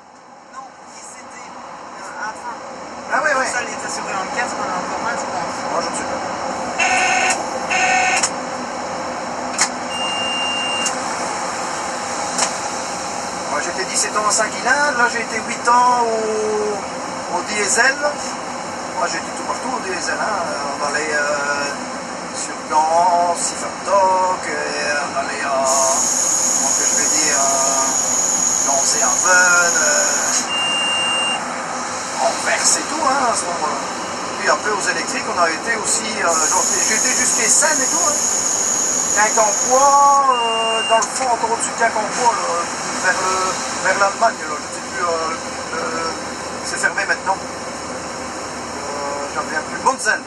Non, ICD. Un train. Ah oui, oui. Ça, il est assuré en 4, on en a encore un, je pense. Moi, je ne sais pas. Moi, j'étais 17 ans à Saint-Guilain, là j'ai été 8 ans au diesel. Moi j'étais tout partout au diesel. Hein. On allait sur Gand, Sifertoc, on allait à, comment que je vais dire, Lens et Arven, Anvers et tout, hein, à ce moment-là. Puis après aux électriques, on a été aussi, j'étais jusqu'à Essènes et tout. Hein. Quincampoix, dans le fond, encore au-dessus de Quincampoix, vers l'Allemagne, je ne sais plus, c'est fermé maintenant. J'en reviens plus. Montzen,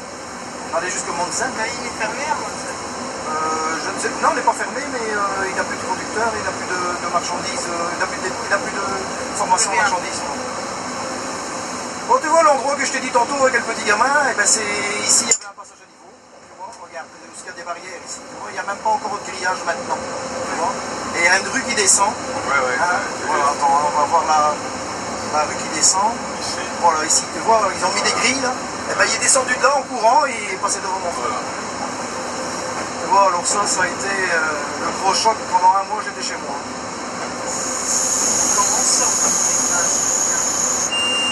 on allait jusqu'à Montzen. La ligne est fermée à Montzen. Je ne sais, non, elle n'est pas fermée, mais il n'y a plus de conducteurs, il n'y a plus de marchandises, il n'y a plus de ramasser mon marchandise. Bon, tu vois l'endroit que je t'ai dit tantôt avec le petit gamin, et ben c'est ici, il y avait un passage à niveau. Tu vois, regarde, parce qu'il y a des barrières ici. Tu vois, il n'y a même pas encore de grillage maintenant. Tu vois. Et il y a une rue qui descend. Ouais. Voilà, attends, on va voir la rue qui descend. Ici. Voilà, ici, tu vois, ils ont mis des grilles là. Et ben il est descendu de là en courant et il est passé devant mon frère. Voilà. Tu vois, alors ça a été le gros choc. Pendant un mois, j'étais chez moi.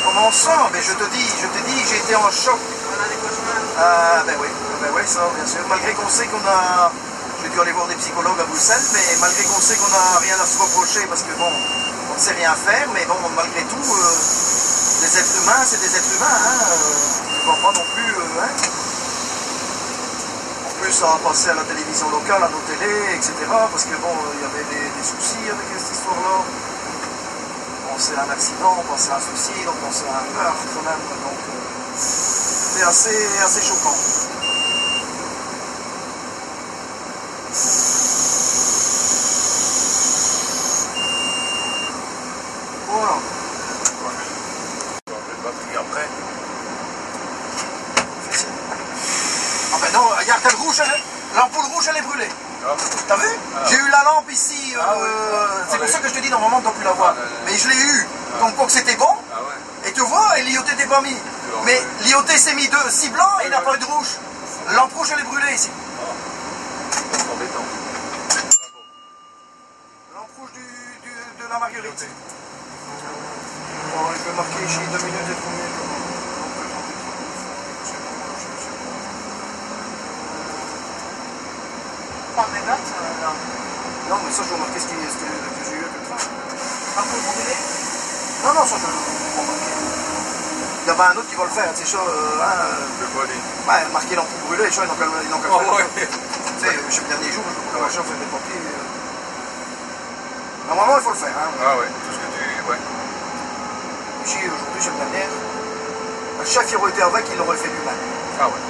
Comment on sent? Mais je te dis, j'ai été en choc. Ben oui, ça, bien sûr. Malgré qu'on sait qu'on a... J'ai dû aller voir des psychologues à Bruxelles, mais malgré qu'on sait qu'on n'a rien à se reprocher, parce que bon, on ne sait rien faire, mais bon, malgré tout, les êtres humains, c'est des êtres humains, hein. Je ne vois pas non plus, hein. En plus, ça a passé à la télévision locale, à nos télés, etc. Parce que bon, il y avait des soucis avec cette histoire-là. C'est un accident, on pensait à un souci, donc on s'est un meurtre quand même, donc c'est assez choquant. Voilà. On va mettre batterie après. Ah ben non, regarde, le rouge, l'ampoule rouge elle est brûlée. Ah. T'as vu? J'ai eu la lampe ici, c'est pour Allez. ça que je te dis normalement tu n'as plus la voir. Mais je l'ai eu, donc quoi que c'était bon. Ah ouais. Et tu vois, et l'IoT n'était pas mis. Mais l'IoT s'est mis 6 blancs et il n'a pas eu de rouge. Lampe rouge elle est brûlée ici. C'est embêtant. Lampe rouge de la Marguerite. Bon, je vais marquer ici 2 minutes et 3 minutes. Prendre des notes, non. Non, mais ça je vais marquer ce que j'ai eu comme ça. Pas pour brûler. Non, ça je vais marquer. Il y en a un autre qui va le faire, tu sais, ça, Le body. ouais, marquer l'ampoule brûlée, les gens ils n'ont qu'à le Oh faire. ouais. Tu sais, chaque dernier jour, je peux pas commencer à faire des papiers. Normalement, il faut le faire. Hein. Ah ouais, tout ce que tu... Ouais. Ici, aujourd'hui, c'est le dernier. Le chef, il aurait été avec, il aurait fait lui-même. Ah ouais.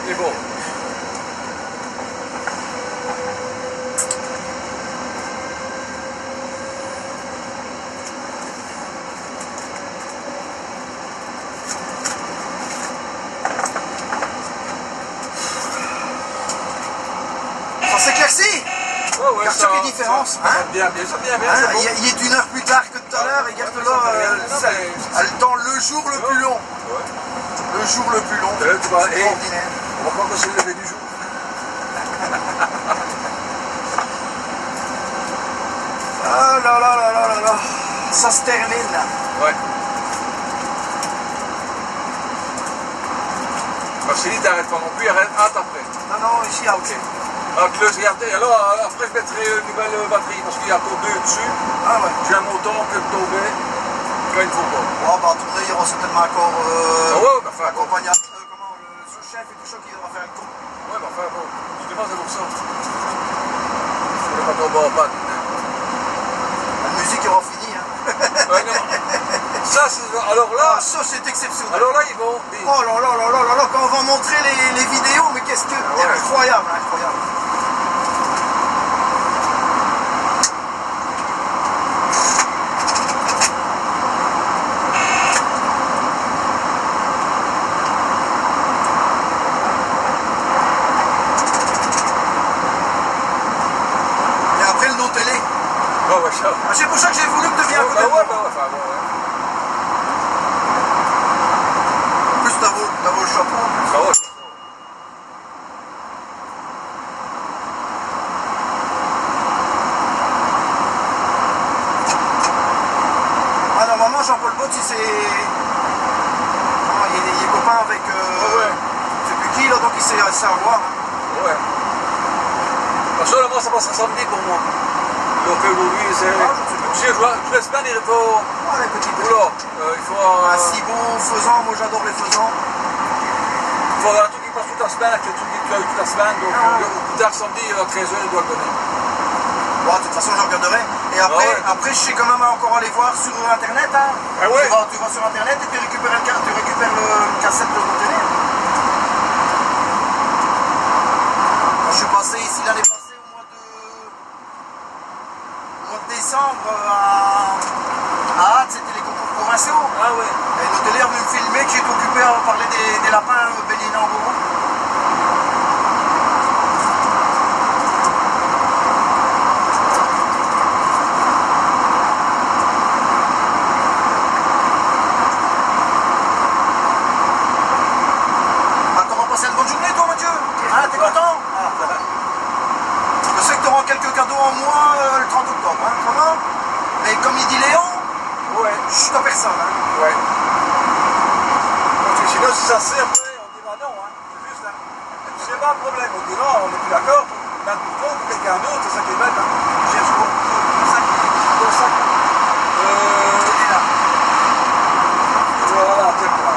C'est bon. Ça s'éclaircit. Oh ouais, Regarde quelle différence. Hein? Hein? Bien, c'est bien, Hein, c'est bon. il est 1 heure plus tard que tout à l'heure, et regarde-là, elle tend le jour le plus long. Ouais. Le jour le plus long. Tu vois, C'est et- extraordinaire. On va voir que c'est le lever du jour. Ah là là là là là là. Ça se termine. Ouais. Vassili, t'arrêtes pas non plus, arrête après. Non, ici, ah, ok. Alors, regardez, alors après je mettrai une nouvelle batterie parce qu'il y a encore 2 dessus. Ah ouais. J'ai un montant qui peut tomber quand il ne faut pas. Oh, bah, tourner, il y aura certainement encore Ah ouais, bah enfin, bon. l'accompagnateur, comment, le sous-chef et tout ça qui va faire le tour. Ouais, bah enfin, bon. Justement, c'est pour ça. Je ne pas tomber en panne. La musique aura fini, hein. Ouais, non. Ça, c'est... Alors là, Ah, ça, c'est exceptionnel. alors là, ils vont... Oh là là là là là là, quand on va montrer les vidéos, mais qu'est-ce que... Ah ouais. Incroyable, incroyable. Et après le non-télé. Ah ouais, ça... Ah, c'est pour ça que j'ai voulu que tu viennes à côté de moi. enfin, bon, ouais. En plus, t'as beau le chapeau. en plus. Ah ouais. Ah, normalement, Jean-Paul Bott, il est copain avec... Ouais. je sais plus qui, là, donc il sait avoir. Hein. Ouais. Parce que là, moi, ça passera samedi pour moi. Donc aujourd'hui, c'est... Ah, je sais pas. Si je laisse bien, il faut... Ah, les petits petits. Oula, il faut... Un cibou, faisan, moi j'adore les faisans. Il faut avoir un truc qui passe toute la semaine, avec le truc que tu as eu toute la semaine. Donc plus tard, samedi, à 13h, il doit le donner. Bon, de toute façon, je regarderai. Et après, Ah ouais. après, je sais quand même encore aller voir sur Internet. Hein. Ah ouais. Tu vas sur Internet et tu récupères le cassette de ton télé. Quand je suis passé ici l'année passée, au mois de décembre, à Hâte, c'était les d'information. Ah ouais. Et notre télé est venu me filmer que j'étais occupé à parler des lapins béliers en gros. C'est une bonne journée toi Mathieu. Ah, t'es content? Je sais que tu auras quelques cadeaux en moins le 30 octobre, hein, ça va? Mais comme il dit Léon, ouais. Chut à personne. Hein. Ouais. Parce que sinon si ça sert après, on dira non, hein. C'est juste, hein. C'est pas un problème, on dit non, on n'est plus d'accord, d'un coup de compte, quelqu'un d'autre, c'est ça qui est bête, hein. Cherche quoi? Ton sac. Il est là. Voilà, tiens-toi.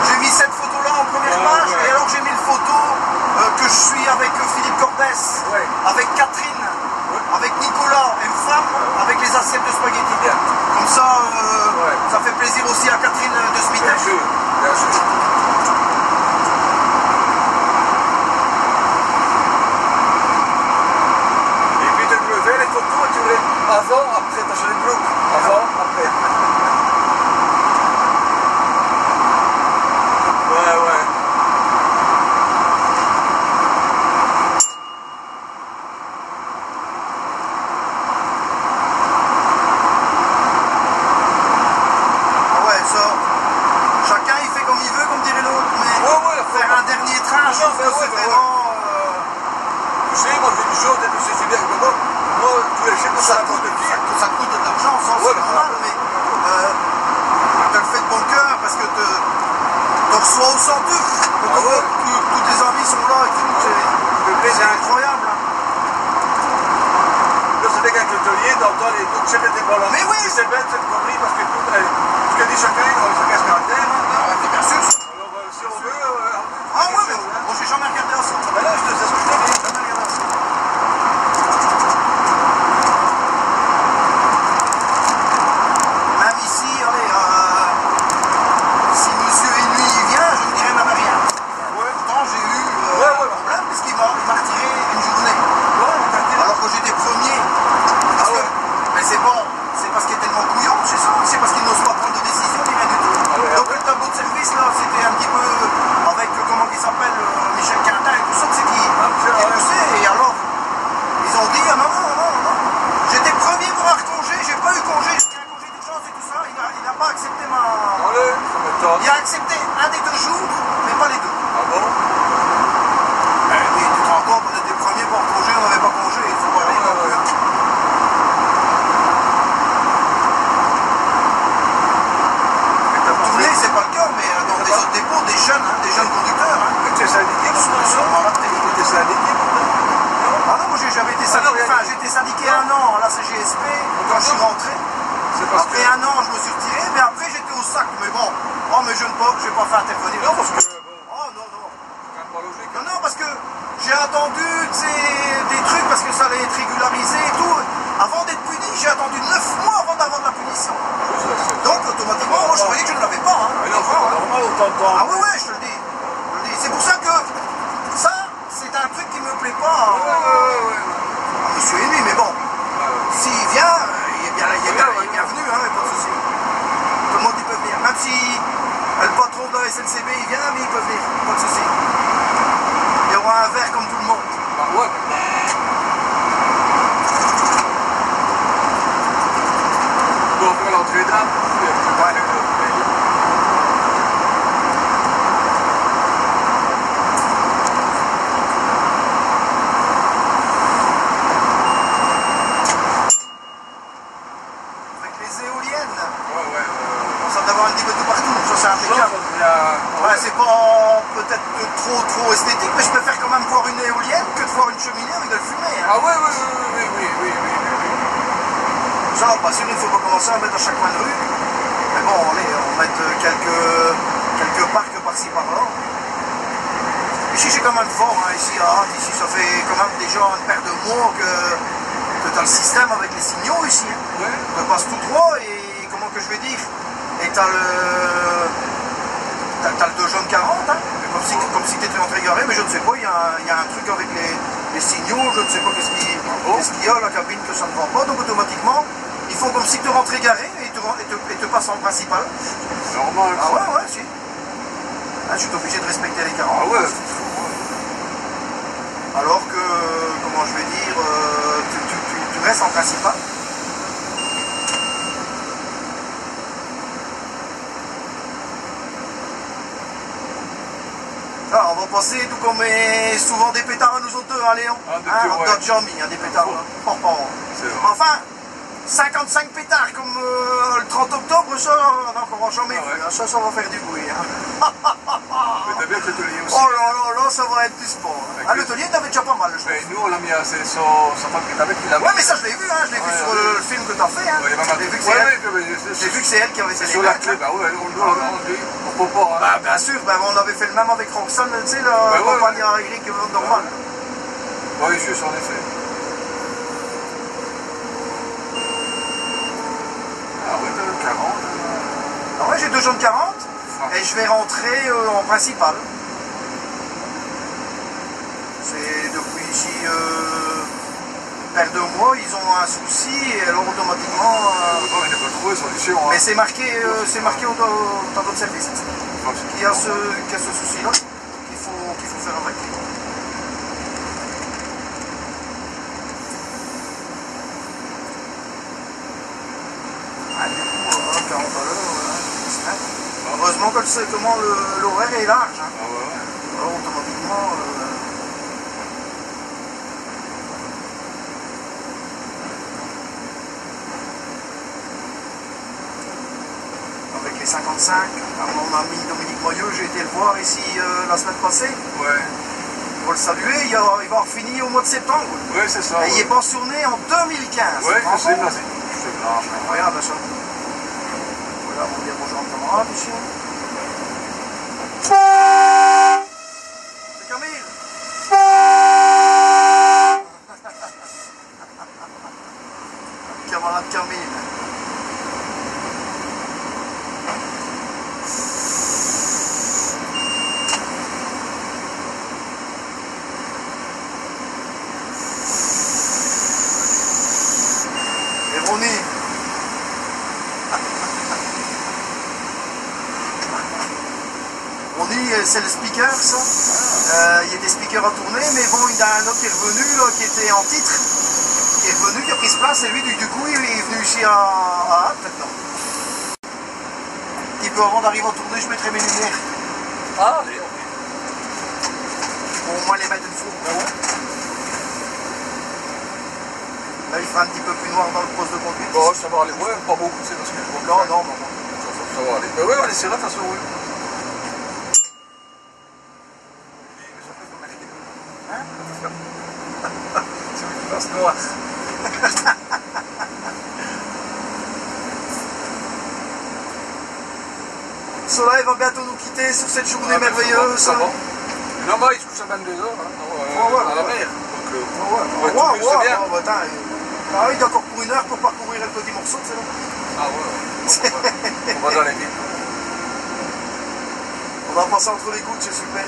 J'ai mis cette photo-là en première page, et alors j'ai mis une photo que je suis avec Philippe Corbès, avec Catherine, avec Nicolas, et une femme, avec les assiettes de spaghetti. Comme ça, ça fait plaisir aussi à Catherine de Smith. Bien sûr, bien sûr. Et puis tu veux faire les photos, tu les avant, après, tu as les blocs. Avant, après. Ça coûte de l'argent, c'est normal, mais tu le fais de bon cœur parce que tu reçois au centuple. Tous tes amis sont là et tout, c'est incroyable. Là, c'est qu'avec l'hôtelier, t'entends les deux chefs étaient pas là. Mais oui! C'est bête cette connerie parce que ce que dit chacun se caractère. Bien sûr. Alors, si on veut. Ah ouais, mais moi j'ai jamais regardé ensemble. Ben là, je te sais ce que je t'ai dit. Jamais regardé ensemble. Même ici, allez, si monsieur et lui vient, je ne dirai même rien. Pourtant, j'ai eu un problème parce qu'il m'a retiré une journée. Alors que j'étais premier. Mais c'est bon, c'est parce qu'il est tellement couillon, c'est ça, c'est parce qu'il n'ose pas prendre de décision, ni rien du tout. Donc le tableau de service, là, c'était un petit peu avec, comment il s'appelle, Michel Quintin et tout ça, c'est qui est poussé. Et alors, ils ont dit, ah non. J'étais premier pour avoir congé, j'ai pas eu congé, j'ai un congé d'urgence et tout ça, il n'a pas accepté ma... Il a accepté un des 2 jours, mais pas les 2. Ah bon? Mais tu te rends compte, on était premier pour congé, on n'avait pas congé, il faut pas aller non plus. Tourner, c'est pas le cas, mais dans des autres dépôts, des jeunes conducteurs. Tu es syndiqué pourtant? Tu es syndiqué pourtant? Ah non, moi j'ai jamais été syndiqué. Enfin, j'ai été syndiqué 1 an à la CGSP quand je suis rentré. Après 1 an, je me suis retiré, mais après j'étais au sac, mais bon. Oh, mais je ne vais pas faire intervenir. Non, parce que bon, Oh, non, non. c'est quand même pas logique. Non, non, parce que j'ai attendu des trucs parce que ça allait être régularisé et tout. Avant d'être puni, j'ai attendu 9 mois avant d'avoir de la punition. Donc, automatiquement, moi je croyais que je ne l'avais pas. Hein. Mais non, c'est pas normal autant de temps. Ah oui, oui, je te le dis. C'est pour ça que ça, c'est un truc qui me plaît pas. Ouais. Monsieur Amy, mais bon, s'il vient, il est bienvenu, hein, pas de souci. Tout le monde il peut venir. Même si le patron de la SNCB il vient, mais il peut venir, pas de souci. Il y aura un verre comme tout le monde. Bah ouais. On doit faire l'entrée d'âme. Avec les éoliennes, Ouais. on s'en d'avoir un petit peu tout partout, ça c'est impeccable. Ouais, c'est pas peut-être trop esthétique, mais je préfère quand même voir une éolienne que de voir une cheminée avec de la fumée. Hein. Ah ouais. Ça, pas sûr, il ne faut pas commencer à mettre à chaque coin de rue. Mais bon, allez, on va mettre quelques parcs par-ci par-là. Ici, j'ai quand même fort, hein, ici, ici, ça fait quand même déjà une paire de mois que tu as le système avec les signaux ici. Hein. Ouais. On passe tout droit et, comment que je vais dire, et tu as le 2 jaune 40, hein, comme si tu étais rentré garé, mais je ne sais pas, il y a un truc avec les signaux, je ne sais pas qu'est-ce qu'il y a, la cabine que ça ne prend pas, donc automatiquement, ils font comme si tu rentrais garé et te passent en principal. Normal. Ah ouais, si. Ah, je suis obligé de respecter les 40. Ah ouais. Alors que, comment je vais dire, tu restes en principal. Alors, on va passer tout comme souvent des pétards à nous autres deux, hein, Léon. Ah, depuis, ouais. D'autres gens mis, hein, des pétards. Là. C'est vrai. Enfin, 55 pétards comme le 30 octobre, ça, on n'aura jamais vu. Hein. Ça va faire du bruit. Hein. Mais t'as bien l'atelier aussi. Oh là, ça va être du sport. Hein. Ah, l'atelier, t'avais déjà pas mal, je Mais trouve. nous, on l'a mis à sa femme qui est avec, il l'a mis. Ouais, mais ça, je l'ai vu, hein. Je l'ai vu sur le film que t'as fait. Hein. Ouais, J'ai vu que c'est elle qui avait fait sur les la lettres, clé, hein. bah ouais, on peut pas. Hein. Bah, bien sûr, bah, on avait fait le même avec Roxane, tu sais, la compagnie agricole normale. Oui, juste en effet. Ah ouais, 40. Ah ouais, j'ai 2 jaunes 40 et je vais rentrer en principal. C'est depuis ici une paire de mois, ils ont un souci et alors automatiquement. Il n'a pas trouvé solution. Hein. Mais c'est marqué dans votre service qu'il y a ce souci-là qu'il faut faire avec. Ah, du coup, 40 à l'heure, heureusement que l'horaire est large. Hein. Ah ouais. Alors, automatiquement. Avec les 55, mon ami Dominique Moyeux, j'ai été le voir ici la semaine passée. Ouais. Pour le saluer, il va finir au mois de septembre. Ouais, c'est ça. Et il est pensionné en 2015. Ouais, je sais, là, c'est Regarde ça. Voilà, on dit bonjour à mon camarade ici. C'est Camille. Camarade Camille. Et Ronnie. Ronnie, c'est le speaker, ça. Il y a des speakers à tourner, mais bon, il y a un autre qui est revenu, là, qui était en titre, qui est revenu, qui a pris ce place, et lui, du coup, il est venu ici à Hatt, maintenant. Un petit peu avant d'arriver à tourner, je mettrai mes lumières. Ah, allez, Pour au moins les mettre une fois. Ah ouais. Là, il fera un petit peu plus noir dans le poste de conduite. Bon, ça va aller. Ouais, pas beaucoup, c'est parce que je vois. Non. Ça va aller. Mais ouais, on essaiera de toute façon, oui. Hein? C'est une place noire. Le soleil va bientôt nous quitter sur cette journée merveilleuse. Ça va. Là-bas, il se couche à 22h, à la mer. Donc, Il y a encore pour 1 heure pour parcourir un petit morceau, c'est là. Ah ouais, on va dans les villes. On va passer entre les gouttes, c'est super.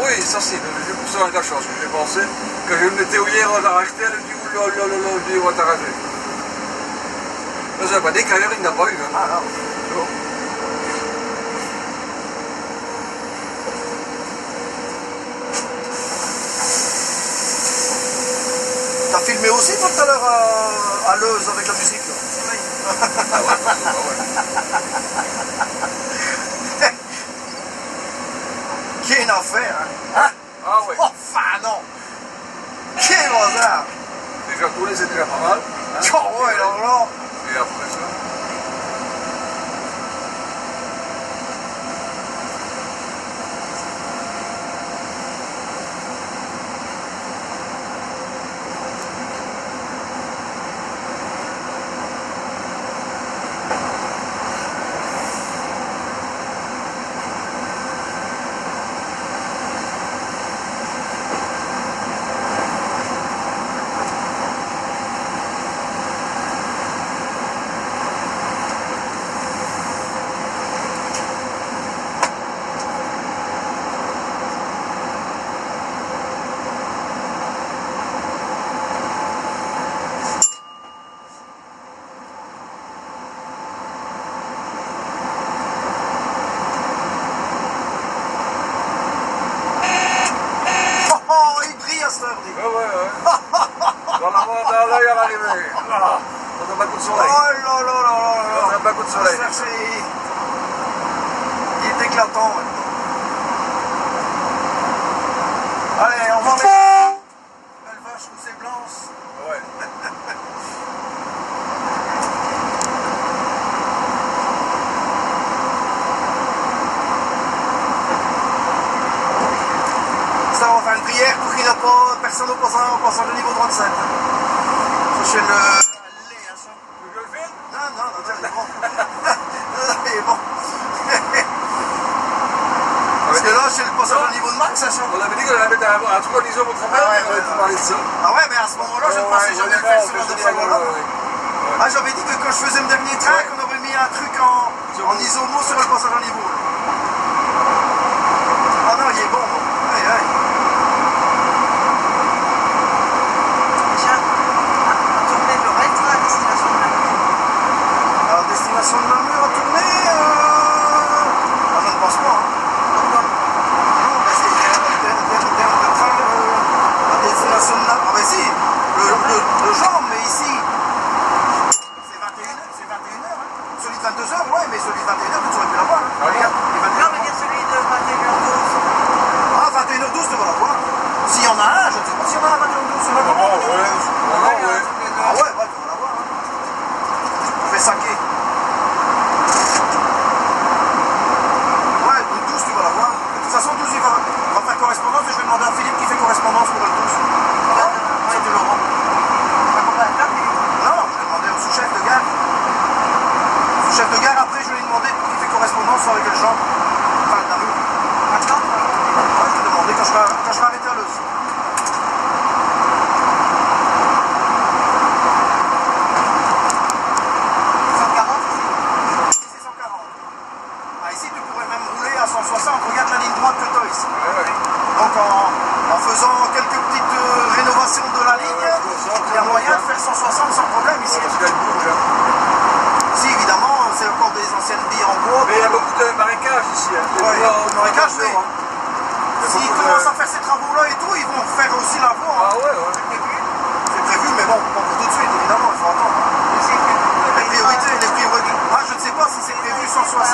Oui, ça c'est pour ça la chance. J'ai pensé que je météo hier, on a racheté, elle dit oulala, on va t'arranger. Ça n'a pas dit qu'à l'heure, il n'a pas eu. Ah non. T'as filmé aussi toi tout à l'heure à Leuze avec la musique là. Ah ouais. Quelle affaire, hein? Ah ouais. Enfin non. Quel hasard. Déjà tourné, c'est déjà pas mal. Hein? Oh ouais, alors là. Et après ça. Dans l'œil à l'arrivée. Voilà. Dans un coup de soleil. Oh là là là là là. Dans un coup de soleil. Il est éclatant. Ouais. Allez, on va mettre belle vache rousse et blanche. Ouais. Ça, on va faire une prière pour qu'il n'y ait pas personne au passage de niveau 37. C'est le lait, hein, ça. Tu veux que je le filme? Non, non, non, c'est bon. C'est bon. Parce que là, c'est le passage de niveau de max, ça. On avait dit qu'on allait mettre un truc en ISO pour travailler. Ah ouais, on allait parler de ça. Ah ouais, mais à ce moment-là, je pensais que j'allais le faire sur la dorsale wallonne. Ah, j'avais dit que quand je faisais le dernier train, qu'on aurait mis un truc en isomo sur le passage à niveau. Ah non, il est bon. Aïe, aïe. Déjà, à tourner le rétro à destination de Namur. À destination de Namur à tourner ah, je ne pense pas. Hein. Non, mais c'est de train à destination de Namur. Ah, mais si, le genre, mais ici, c'est 21h. Hein. Celui de 22h, ouais, mais celui de 21h, tu aurais pu l'avoir. Hein. Ah, Regarde, les 21h. Non, mais dire celui de 21h12. Ah, 21h12, tu vas l'avoir. S'il y en a un, je ne sais pas s'il y en a un 21h12 sur la Non, commande. ouais. Ah ouais, ouais, tu vas l'avoir. Hein. Je vais saquer. Ouais, le 12, tu vas l'avoir. De toute façon, 12, il va faire correspondance et je vais demander à Philippe qui fait correspondance pour le 12. Ça, tu l'auras. Non, je vais demander au sous-chef de gare. Le sous-chef de gare, après, je vais lui demander pour qu'il fait correspondance avec quel genre. Enfin, le Namur. Maintenant, Ouais, je vais demander quand je serai arrêté à Leuze. Ah, ici, tu pourrais même rouler à 160. Regarde la ligne droite que tu as ici. Donc, en faisant quelques petites rénovations de la ligne, il y a moyen de faire 160 sans problème ici. Ici, évidemment, c'est encore des anciennes billes en bois. Mais il y a beaucoup de marécages ici. Ouais, marécage, mais s'ils commencent à faire ces travaux-là et tout, ils vont faire aussi la voie. Ah ouais, ouais. C'est prévu, mais bon, pas pour tout de suite, évidemment, il faut attendre. Les priorités. Ah, je ne sais pas si c'est prévu 160. Ouais,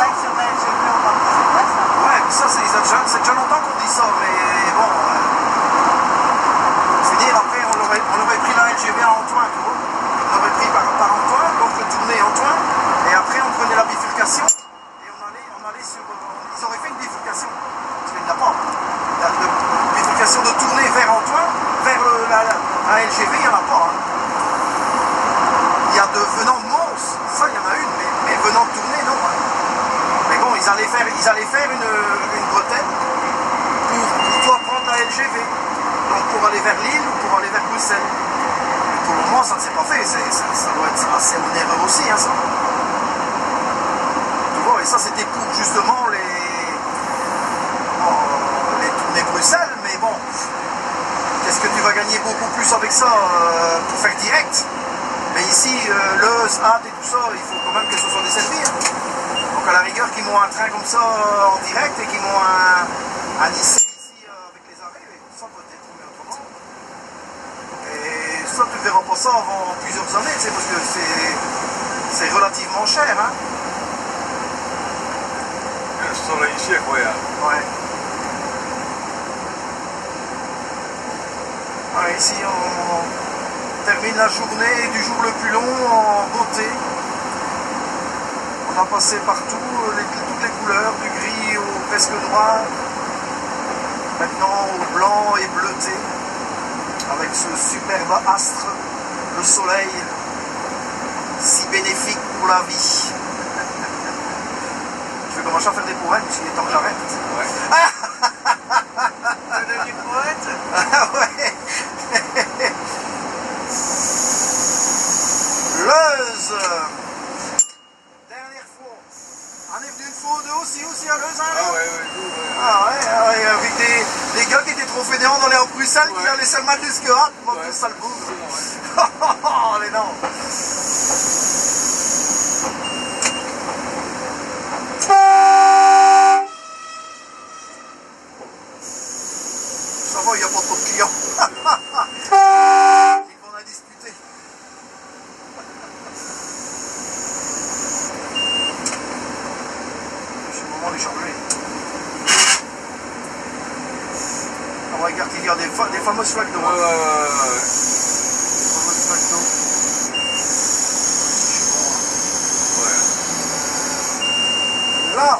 mais ça, c'est déjà longtemps qu'on dit ça, mais bon. C'est dire, après, on aurait pris la LGV à Antoine, tu vois. On aurait pris par Antoine, donc le tourner Antoine, et après, on prenait la bifurcation, et on allait sur. Ils auraient fait une bifurcation, parce qu'il n'y en a pas. La bifurcation de tourner vers Antoine, vers la LGV, il n'y en a pas. Hein. Il y a de venant de Mons, ça, il y en a une, mais venant de tourner, non. Hein. Mais bon, ils ils allaient faire une bretelle pour toi prendre la LGV. Donc pour aller vers Lille ou pour aller vers Bruxelles. Pour le moment, ça ne s'est pas fait. Ça doit être assez onéreux aussi, hein, ça. Tu vois, et ça, c'était pour justement les tournées Bruxelles, mais bon, qu'est-ce que tu vas gagner beaucoup plus avec ça pour faire direct? Mais ici, Leuze, Hâte et tout ça, il faut quand même que ce soit desservi. Hein. Donc à la rigueur, qu'ils m'ont un train comme ça en direct et qu'ils m'ont un lycée ici avec les arrêts, mais ça peut être trouvé autrement. Et ça, tu ne verras pas ça avant plusieurs années, tu sais, parce que c'est relativement cher. Hein. Le soleil ici, incroyable. Ouais. Ouais, ici, on termine la journée du jour le plus long en beauté. On a passé partout, toutes les couleurs, du gris au presque noir. Maintenant au blanc et bleuté, avec ce superbe astre, le soleil, si bénéfique pour la vie. Je vais commencer à faire des poèmes, parce qu'il est temps que j'arrête. Le devenu poète. Ah ouais. Leuze. Dernière fois. On est venu une fois ou deux aussi à Leuze, hein, là. Ah ouais, avec des gars qui étaient trop fainéants dans les Bruxelles, qui allaient seulement jusque Hâte, ils manquent tous ça le bougre. Oh, les noms. Ça va, il n'y a pas trop de clients. Ils vont la disputer. C'est le moment de changer. On regarde qu'il y a des fameuses flaques d'eau. Des fameuses flaques d'eau. Là,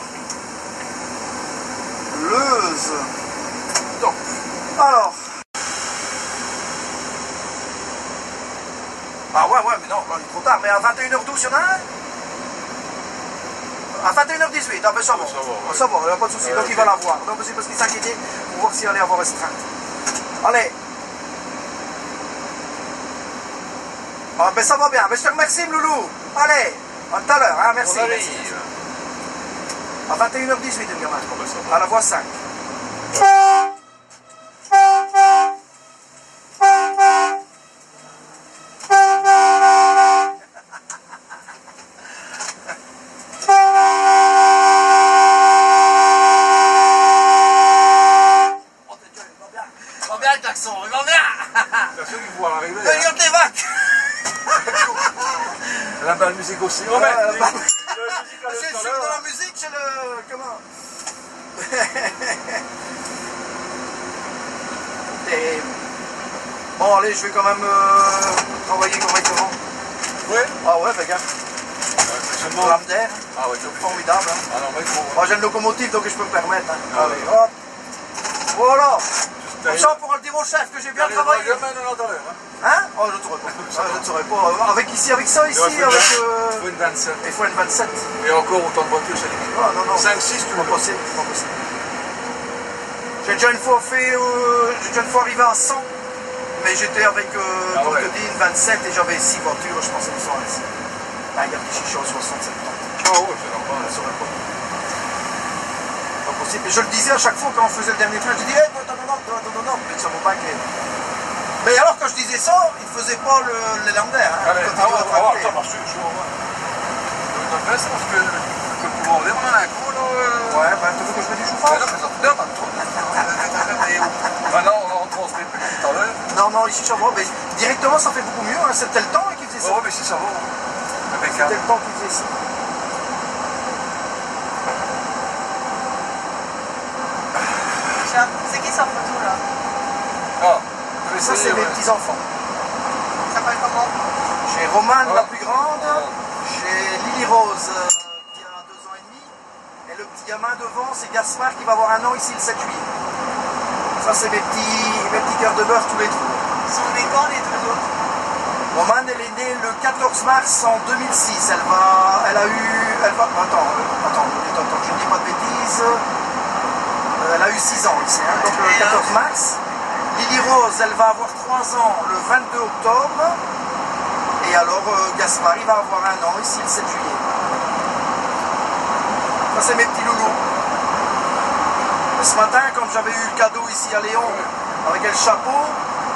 Leuze. Donc, alors. Ah ouais, mais non, il est trop tard. Mais à 21h12, il y en a un? À 21h18, ah ben ça va. Ça va, il n'y a pas de souci. Donc il va la voir. Donc c'est parce qu'il s'inquiétait pour voir s'il allait avoir restreinte. Allez. Ah ben ça va bien. Ben, je te remercie, Loulou. Allez, à tout à l'heure. Hein, merci. À 21h18, le gamin. À la voie 5. Il va bien. C'est sûr qu'il faut arriver. Regarde les vagues. La belle musique aussi. Oh, Ouais, mais, c'est sûr de la musique, c'est le... Comment? Et... Bon, allez, je vais quand même travailler correctement. Oui. Ah ouais, regarde. Seulement... Lame d'air. Ah oui, Formidable. Hein. Ah non, mais il faut... Moi, j'ai une locomotive, donc je peux me permettre. Hein. Ah, allez, oui. hop. Voilà. Comme ça, on pourra le dire au chef que j'ai bien travaillé. Hein? Oh, je ne saurais pas. Je ne saurais pas. Avec ça ici, avec... Il faut une 27. Il faut une 27. Et encore autant de voitures, c'est limite. Ah, non. 5-6, tu vois pas possible. J'ai déjà une fois arrivé à 100, mais j'étais avec, comme je te dis, une 27 et j'avais 6 voitures, je pensais que ça allait. Ah, regarde, ici, je suis au 60-70. Ah oui, c'est normal. Je ne saurais pas. Pas possible. Et je le disais à chaque fois quand on faisait le dernier train, je disais, hey, non, mais ça ne vaut pas que... Mais alors, quand je disais ça, il ne faisait pas les lames d'air. Hein, ça marche toujours. C'est parce que le courant d'air, on en a un coup, là. Ouais, ben, tu veux que je mette du chauffage? Non, pas trop. Maintenant, on transmet plus tout à l'heure. Non, ici ça va. Mais directement, ça fait beaucoup mieux. Hein. C'était le temps qui faisait ça. Oui, mais si ça va. C'était le temps qui faisait ça. C'est qui sa photo là? Ah, ça, c'est mes petits-enfants. Ça s'appelle comment? J'ai Romane, la plus grande. J'ai Lily Rose, qui a 2 ans et demi. Et le petit gamin devant, c'est Gaspard, qui va avoir 1 an ici le 7 juillet. Ça, c'est mes petits cœurs de beurre tous les 3. Ils sont nés quand les 2 autres? Romane, elle est née le 14 mars en 2006. Elle elle va... Attends, je ne dis pas de bêtises. Elle a eu 6 ans ici, hein, donc le 14 mars. Lily Rose, elle va avoir 3 ans le 22 octobre. Et alors Gaspard, il va avoir 1 an ici le 7 juillet. Ça, c'est mes petits loulous. Et ce matin, quand j'avais eu le cadeau ici à Léon, avec le chapeau,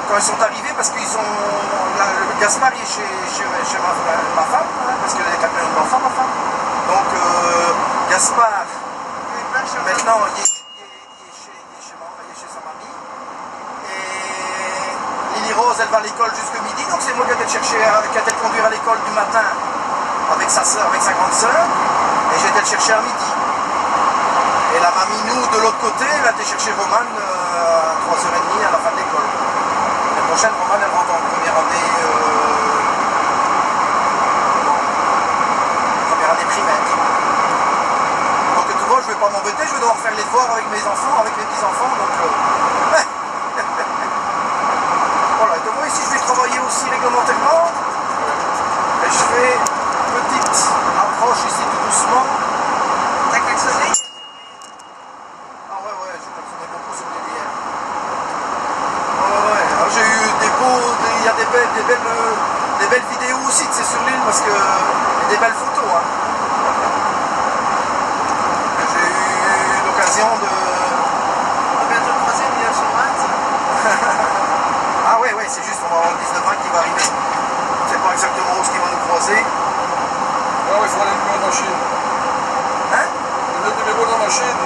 quand ils sont arrivés, parce qu'ils sont... le Gaspard il est chez ma femme, hein, parce qu'elle est capitaine d'enfant, ma femme. Donc Gaspard, maintenant, il est chez sa mamie. Et Lily Rose, elle va à l'école jusqu'à midi, donc c'est moi qui ai été le conduire à l'école du matin avec sa soeur, avec sa grande soeur, et j'ai été le chercher à midi. Et la mamie, nous, de l'autre côté, elle a été chercher Romane à 3h30 à la fin de l'école. La prochaine, Romane, elle rentre en première année primaire. Donc tu vois, je ne vais pas m'embêter, je vais devoir faire les devoirs avec mes enfants, avec mes petits-enfants. Donc voilà, donc moi ici je vais travailler aussi réglementairement. Et je fais une petite approche ici tout doucement. T'as klaxonné? Ah ouais, je klaxonnais beaucoup sur les liens. Ouais. Alors j'ai eu il y a des belles vidéos aussi, c'est sur l'île parce que des belles photos. Hein. J'ai eu l'occasion de... On va bientôt croiser 1920. Ah ouais, c'est juste, on va avoir le 19-20 qui va arriver. On ne sait pas exactement où ce qui va nous croiser. Ouais, il faudra les numéros de machine. Hein? Le numéro de machine.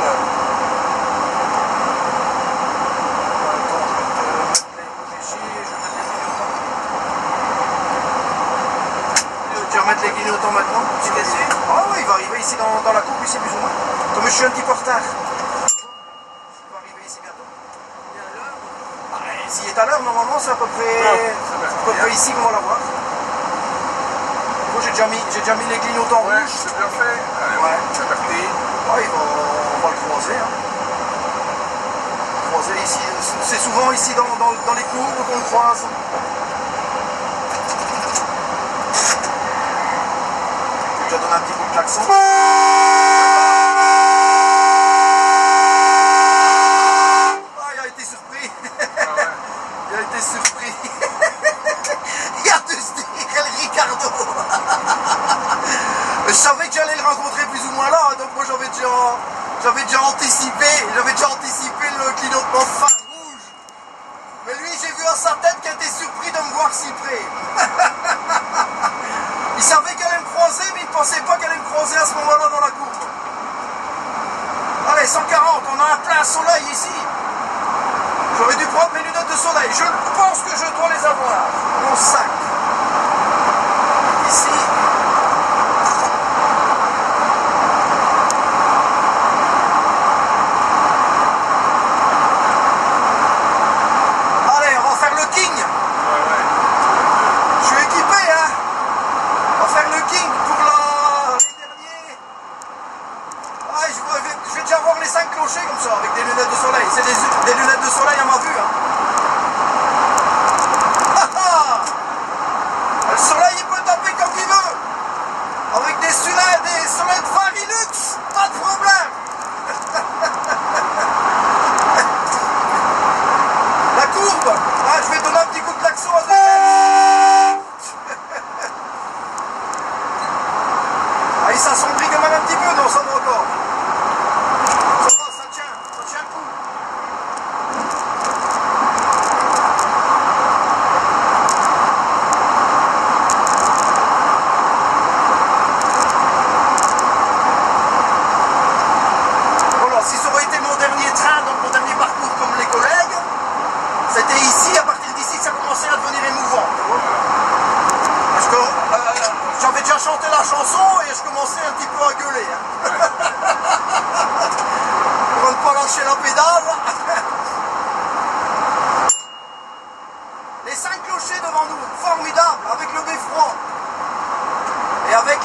Tu vas mettre les clignotants maintenant? Tu l'as su? Ah oui, il va arriver ici dans la courbe, ici plus ou moins. Comme je suis un petit peu en retard. Il va arriver ici bientôt. Et alors? S'il est à l'heure, normalement, c'est à peu près ici qu'on va l'avoir. Moi, j'ai déjà mis les clignotants Ouais, rouges. c'est bien fait. Allez, Ouais. c'est parti. Ouais, on va le croiser. Hein. Croiser ici. C'est souvent ici dans les courbes qu'on le croise. Je vais donner un petit coup de klaxon. Ah, il a été surpris. Ah ouais. Il a été surpris. Il a dû se dire, El Ricardo. Je savais que j'allais le rencontrer plus ou moins là, donc moi j'avais déjà anticipé le clignotement de phare rouge. Mais lui, j'ai vu à sa tête qu'il était surpris de me voir si près. Il savait qu'elle allait me croiser, mais il ne pensait pas qu'elle allait me croiser à ce moment-là dans la courbe. Allez, 140, on a un plein soleil ici. J'aurais dû prendre mes lunettes de soleil. Je pense que je dois les avoir. Mon sac. Ici. Allez, on va faire le king. Ouais. Je suis équipé, hein. On va faire le king pour les derniers. Ah, je vais déjà voir les 5 clochers comme ça, avec des lunettes de soleil. C'est des lunettes de soleil à ma vue, hein. Le soleil, il peut taper comme il veut. Avec des soleils de Varilux, pas de problème. La courbe, ah, je vais donner un petit coup de klaxon à deux. Ah, il s'assombrit quand même un petit peu, non, ça va encore. Ça va, ça tient le coup. Voilà, si ça aurait été mon dernier train, donc mon dernier parcours comme les collègues, c'était ici, à partir d'ici, ça commençait à devenir émouvant. Parce que j'avais déjà chanté la chanson et je commençais un petit peu à gueuler. Hein. Pour ne pas lâcher la pédale. Les 5 clochers devant nous, formidable, avec le beffroi. Et avec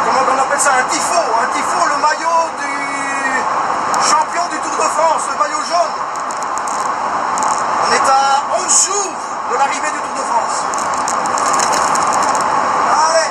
comment on appelle ça, un tifo, le maillot du champion du Tour de France, le maillot jaune. On est à 11 jours de l'arrivée du Tour de France. Allez.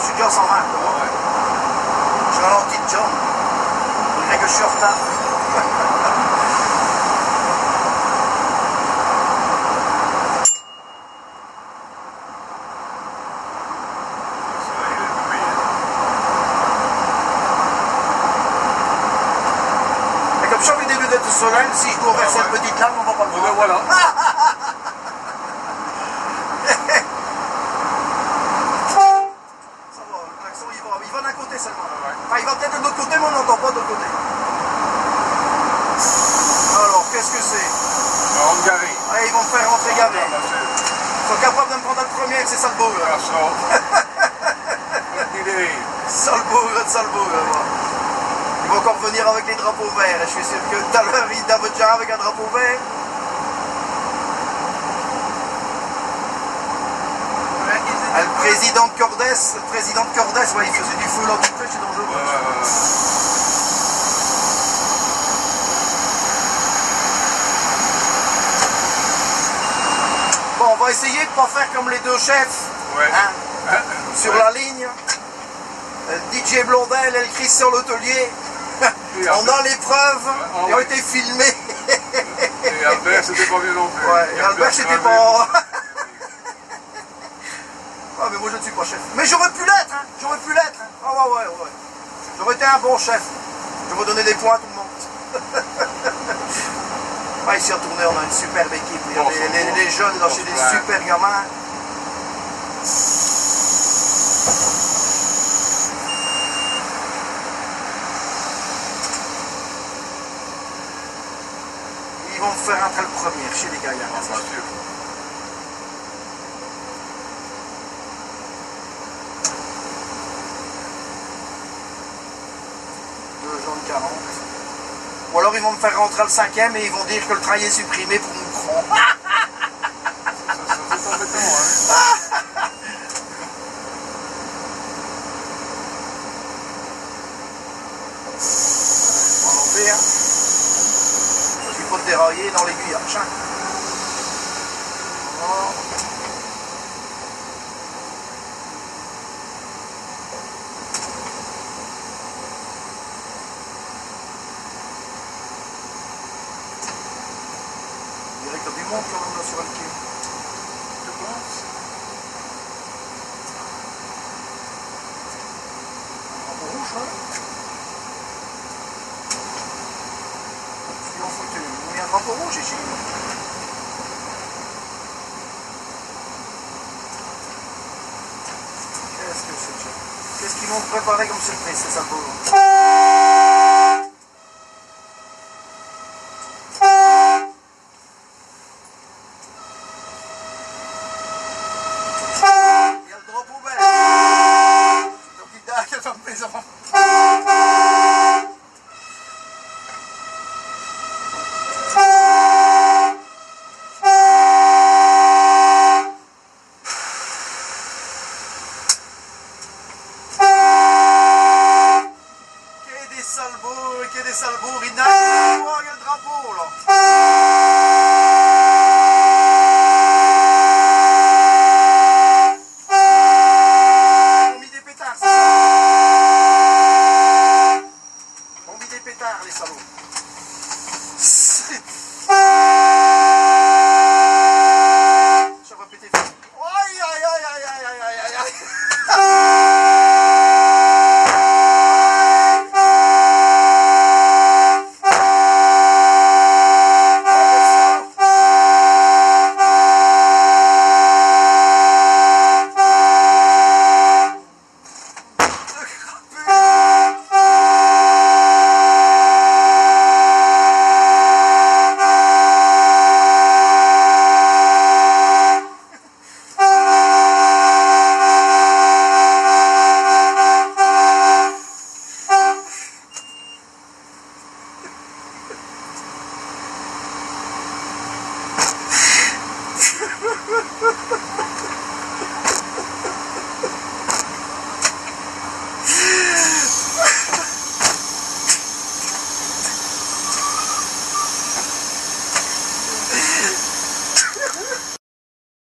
suis déjà en 120. Ouais. Je ralentis de John. Il dirait que je suis en retard. Et comme je suis en début d'être soleil, si je dois vers cette petite lame, on va pas le voir. Voilà. Ça va, le klaxon il va d'un côté seulement. Enfin, il va peut-être de l'autre côté, mais on n'entend pas de l'autre côté. Alors, qu'est-ce que c'est? Hongrie. Ah, ils vont me faire rentrer gavé. Ils sont capables de me prendre le premier avec ces sales bougres. Sale bougre, ils vont encore venir avec les drapeaux verts. Et je suis sûr que tout à l'heure, ils avaient déjà avec un drapeau vert. Le président de Cordes, ouais, il faisait du feu là, tout fait, c'est dangereux. Bon, on va essayer de ne pas faire comme les deux chefs, hein, sur la ligne. DJ Blondel et le Christian L'Hôtelier. On a les preuves, ils ont été filmés. Et Albert, c'était pas bien non plus. Ouais, et Albert, c'était pas... Ah, mais moi, je ne suis pas chef. Mais j'aurais pu l'être, hein. J'aurais pu l'être. Hein. Ah, ouais. J'aurais été un bon chef. J'aurais donné des points à tout le monde. Ah, ici, en tournée, on a une superbe équipe. Il y a les jeunes, là, chez des super gamins. Ils vont me faire rentrer le premier chez les gaillards. Bien sûr. Jaune 40. Ou alors ils vont me faire rentrer le 5e et ils vont dire que le train est supprimé pour Moucron. C'est embêtant, hein. En enfer. Je vais pas te dérailler dans l'aiguillage. Hein. Voilà. Il y a du monde quand même là sur le quai. Tu penses? Un drapeau rouge là. Ils ont foutu. Ils ont mis un drapeau rouge ici. Qu'est-ce que c'est ça? Qu'est-ce qu'ils m'ont préparé comme surprise, ces sales boulons? Des salbours, il n'a pas le drapeau là. Ils ont mis des pétards, c'est ça. Ils ont mis des pétards, les salauds. Ça va péter. Aïe aïe aïe aïe aïe aïe aïe aïe.